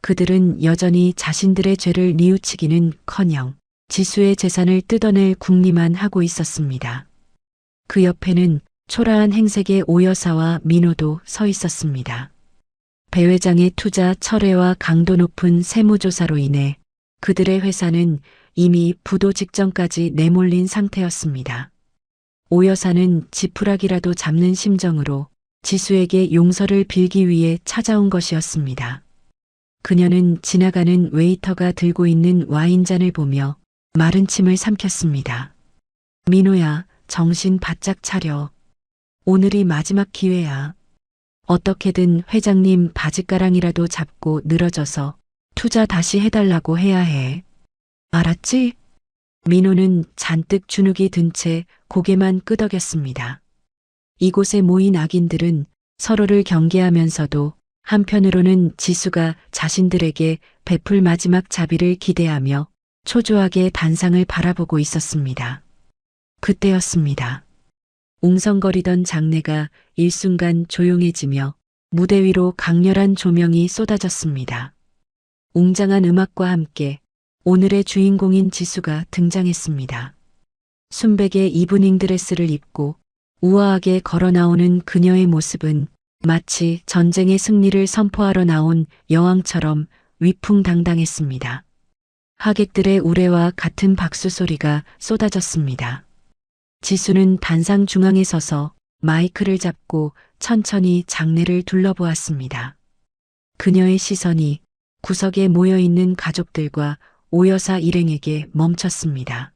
Speaker 2: 그들은 여전히 자신들의 죄를 뉘우치기는커녕 지수의 재산을 뜯어낼 궁리만 하고 있었습니다. 그 옆에는 초라한 행색의 오 여사와 민호도 서 있었습니다. 배 회장의 투자 철회와 강도 높은 세무조사로 인해 그들의 회사는 이미 부도 직전까지 내몰린 상태였습니다. 오 여사는 지푸라기라도 잡는 심정으로 지수에게 용서를 빌기 위해 찾아온 것이었습니다. 그녀는 지나가는 웨이터가 들고 있는 와인잔을 보며 마른 침을 삼켰습니다. 민호야, 정신 바짝 차려. 오늘이 마지막 기회야. 어떻게든 회장님 바짓가랑이라도 잡고 늘어져서 투자 다시 해달라고 해야 해. 알았지? 민호는 잔뜩 주눅이 든 채 고개만 끄덕였습니다. 이곳에 모인 악인들은 서로를 경계하면서도 한편으로는 지수가 자신들에게 베풀 마지막 자비를 기대하며 초조하게 단상을 바라보고 있었습니다. 그때였습니다. 웅성거리던 장내가 일순간 조용해지며 무대 위로 강렬한 조명이 쏟아졌습니다. 웅장한 음악과 함께 오늘의 주인공인 지수가 등장했습니다. 순백의 이브닝 드레스를 입고 우아하게 걸어 나오는 그녀의 모습은 마치 전쟁의 승리를 선포하러 나온 여왕처럼 위풍당당했습니다. 하객들의 우레와 같은 박수 소리가 쏟아졌습니다. 지수는 단상 중앙에 서서 마이크를 잡고 천천히 장내를 둘러보았습니다. 그녀의 시선이 구석에 모여있는 가족들과 오여사 일행에게 멈췄습니다.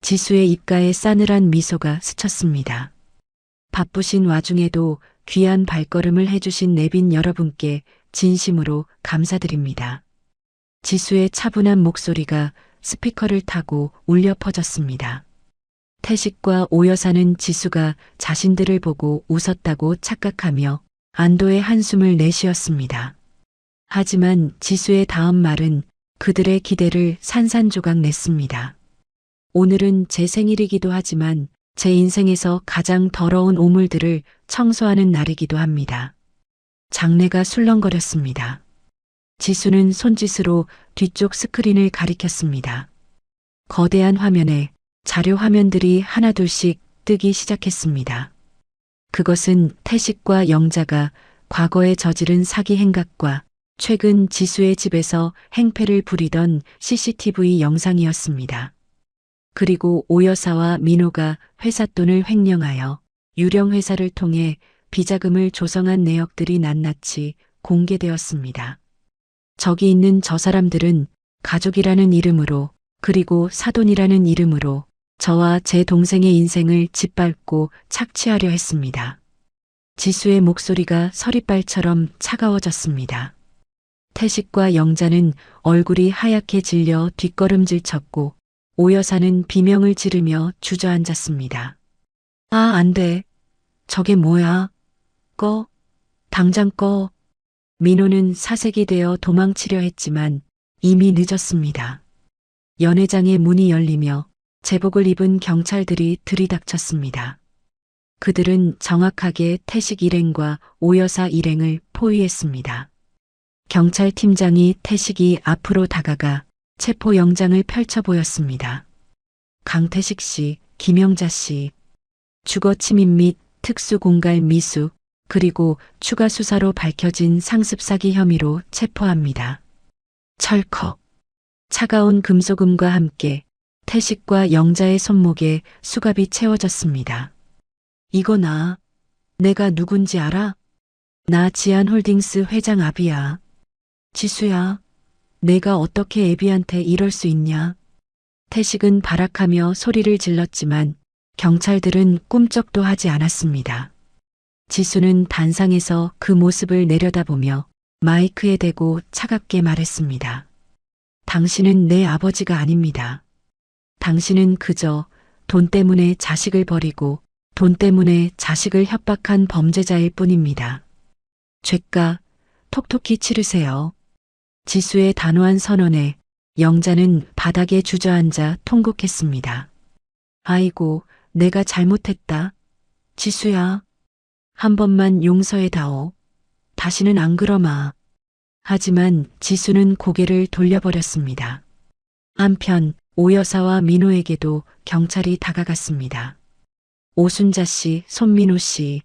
Speaker 2: 지수의 입가에 싸늘한 미소가 스쳤습니다. 바쁘신 와중에도 귀한 발걸음을 해주신 내빈 여러분께 진심으로 감사드립니다. 지수의 차분한 목소리가 스피커를 타고 울려 퍼졌습니다. 태식과 오여사는 지수가 자신들을 보고 웃었다고 착각하며 안도의 한숨을 내쉬었습니다. 하지만 지수의 다음 말은 그들의 기대를 산산조각 냈습니다. 오늘은 제 생일이기도 하지만 제 인생에서 가장 더러운 오물들을 청소하는 날이기도 합니다. 장내가 술렁거렸습니다. 지수는 손짓으로 뒤쪽 스크린을 가리켰습니다. 거대한 화면에 자료 화면들이 하나둘씩 뜨기 시작했습니다. 그것은 태식과 영자가 과거에 저지른 사기 행각과 최근 지수의 집에서 행패를 부리던 CCTV 영상이었습니다. 그리고 오여사와 민호가 회사 돈을 횡령하여 유령 회사를 통해 비자금을 조성한 내역들이 낱낱이 공개되었습니다. 저기 있는 저 사람들은 가족이라는 이름으로 그리고 사돈이라는 이름으로 저와 제 동생의 인생을 짓밟고 착취하려 했습니다. 지수의 목소리가 서리빨처럼 차가워졌습니다. 태식과 영자는 얼굴이 하얗게 질려 뒷걸음질 쳤고 오여사는 비명을 지르며 주저앉았습니다. 안 돼. 저게 뭐야? 꺼. 당장 꺼. 민호는 사색이 되어 도망치려 했지만 이미 늦었습니다. 연회장의 문이 열리며 제복을 입은 경찰들이 들이닥쳤습니다. 그들은 정확하게 태식 일행과 오여사 일행을 포위했습니다. 경찰팀장이 태식이 앞으로 다가가 체포영장을 펼쳐 보였습니다. 강태식 씨, 김영자 씨, 주거침입 및 특수공갈 미수, 그리고 추가 수사로 밝혀진 상습 사기 혐의로 체포합니다. 철컥. 차가운 금속음과 함께 태식과 영자의 손목에 수갑이 채워졌습니다. 이거 내가 누군지 알아? 나 지안홀딩스 회장 아비야. 지수야, 내가 어떻게 애비한테 이럴 수 있냐? 태식은 발악하며 소리를 질렀지만 경찰들은 꿈쩍도 하지 않았습니다. 지수는 단상에서 그 모습을 내려다보며 마이크에 대고 차갑게 말했습니다. 당신은 내 아버지가 아닙니다. 당신은 그저 돈 때문에 자식을 버리고 돈 때문에 자식을 협박한 범죄자일 뿐입니다. 죄가 톡톡히 치르세요. 지수의 단호한 선언에 영자는 바닥에 주저앉아 통곡했습니다. 아이고, 내가 잘못했다. 지수야, 한 번만 용서해다오. 다시는 안 그러마. 하지만 지수는 고개를 돌려버렸습니다. 한편 오 여사와 민호에게도 경찰이 다가갔습니다. 오순자 씨, 손민호 씨,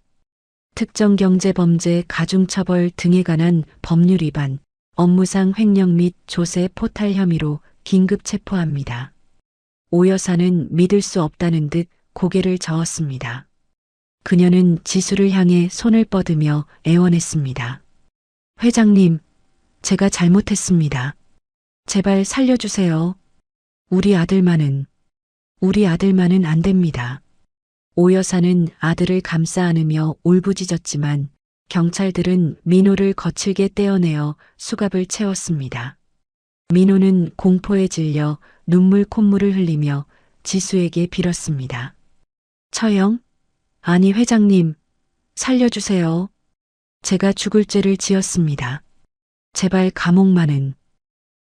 Speaker 2: 특정경제범죄 가중처벌 등에 관한 법률 위반, 업무상 횡령 및 조세 포탈 혐의로 긴급 체포합니다. 오 여사는 믿을 수 없다는 듯 고개를 저었습니다. 그녀는 지수를 향해 손을 뻗으며 애원했습니다. 회장님, 제가 잘못했습니다. 제발 살려주세요. 우리 아들만은 안 됩니다. 오 여사는 아들을 감싸 안으며 울부짖었지만 경찰들은 민호를 거칠게 떼어내어 수갑을 채웠습니다. 민호는 공포에 질려 눈물 콧물을 흘리며 지수에게 빌었습니다. 처형? 아니 회장님, 살려주세요. 제가 죽을 죄를 지었습니다. 제발 감옥만은.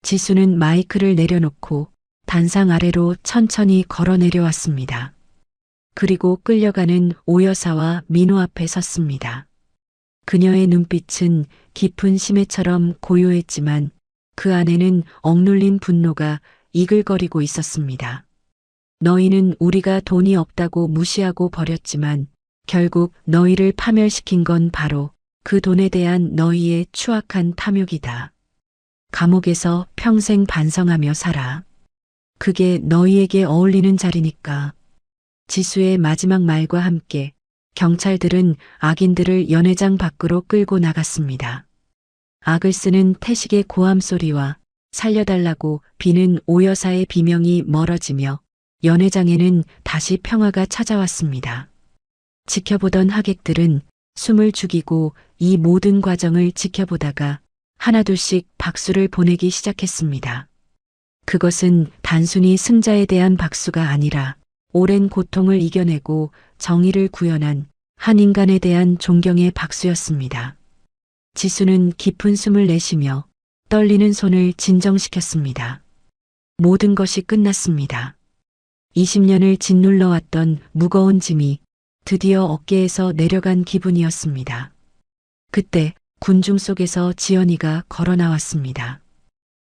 Speaker 2: 지수는 마이크를 내려놓고 단상 아래로 천천히 걸어 내려왔습니다. 그리고 끌려가는 오 여사와 민호 앞에 섰습니다. 그녀의 눈빛은 깊은 심해처럼 고요했지만 그 안에는 억눌린 분노가 이글거리고 있었습니다. 너희는 우리가 돈이 없다고 무시하고 버렸지만 결국 너희를 파멸시킨 건 바로 그 돈에 대한 너희의 추악한 탐욕이다. 감옥에서 평생 반성하며 살아. 그게 너희에게 어울리는 자리니까. 지수의 마지막 말과 함께 경찰들은 악인들을 연회장 밖으로 끌고 나갔습니다. 악을 쓰는 태식의 고함 소리와 살려달라고 비는 오 여사의 비명이 멀어지며 연회장에는 다시 평화가 찾아왔습니다. 지켜보던 하객들은 숨을 죽이고 이 모든 과정을 지켜보다가 하나둘씩 박수를 보내기 시작했습니다. 그것은 단순히 승자에 대한 박수가 아니라 오랜 고통을 이겨내고 정의를 구현한 한 인간에 대한 존경의 박수였습니다. 지수는 깊은 숨을 내쉬며 떨리는 손을 진정시켰습니다. 모든 것이 끝났습니다. 20년을 짓눌러왔던 무거운 짐이 드디어 어깨에서 내려간 기분이었습니다. 그때 군중 속에서 지연이가 걸어 나왔습니다.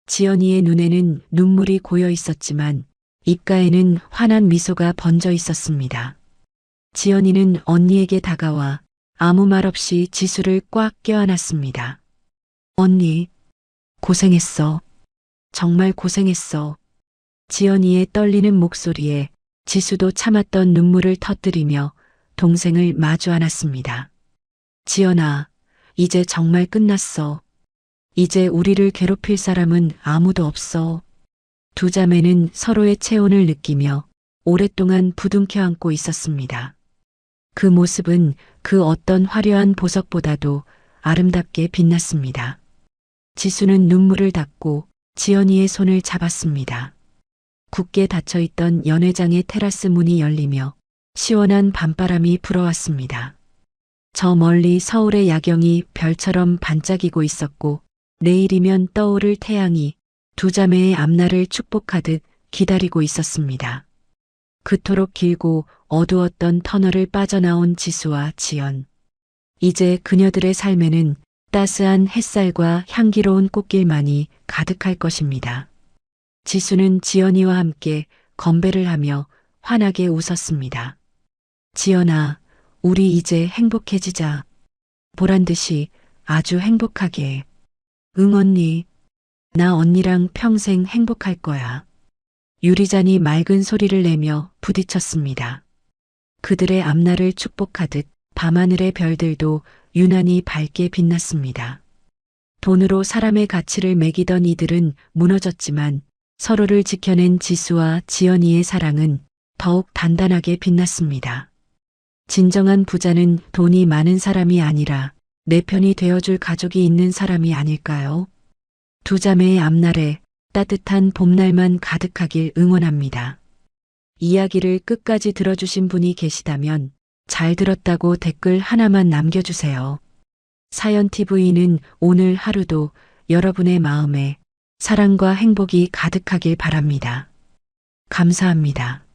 Speaker 2: 지연이의 눈에는 눈물이 고여 있었지만 입가에는 환한 미소가 번져 있었습니다. 지연이는 언니에게 다가와 아무 말 없이 지수를 꽉 껴안았습니다. 언니, 고생했어. 정말 고생했어. 지연이의 떨리는 목소리에 지수도 참았던 눈물을 터뜨리며 동생을 마주 안았습니다. 지연아, 이제 정말 끝났어. 이제 우리를 괴롭힐 사람은 아무도 없어. 두 자매는 서로의 체온을 느끼며 오랫동안 부둥켜 안고 있었습니다. 그 모습은 그 어떤 화려한 보석보다도 아름답게 빛났습니다. 지수는 눈물을 닦고 지연이의 손을 잡았습니다. 굳게 닫혀있던 연회장의 테라스 문이 열리며 시원한 밤바람이 불어왔습니다. 저 멀리 서울의 야경이 별처럼 반짝이고 있었고 내일이면 떠오를 태양이 두 자매의 앞날을 축복하듯 기다리고 있었습니다. 그토록 길고 어두웠던 터널을 빠져나온 지수와 지연. 이제 그녀들의 삶에는 따스한 햇살과 향기로운 꽃길만이 가득할 것입니다. 지수는 지연이와 함께 건배를 하며 환하게 웃었습니다. 지연아, 우리 이제 행복해지자. 보란 듯이 아주 행복하게. 응, 언니. 나 언니랑 평생 행복할 거야. 유리잔이 맑은 소리를 내며 부딪혔습니다. 그들의 앞날을 축복하듯 밤하늘의 별들도 유난히 밝게 빛났습니다. 돈으로 사람의 가치를 매기던 이들은 무너졌지만 서로를 지켜낸 지수와 지연이의 사랑은 더욱 단단하게 빛났습니다. 진정한 부자는 돈이 많은 사람이 아니라 내 편이 되어줄 가족이 있는 사람이 아닐까요? 두 자매의 앞날에 따뜻한 봄날만 가득하길 응원합니다. 이야기를 끝까지 들어주신 분이 계시다면 잘 들었다고 댓글 하나만 남겨주세요. 사연TV는 오늘 하루도 여러분의 마음에 사랑과 행복이 가득하길 바랍니다. 감사합니다.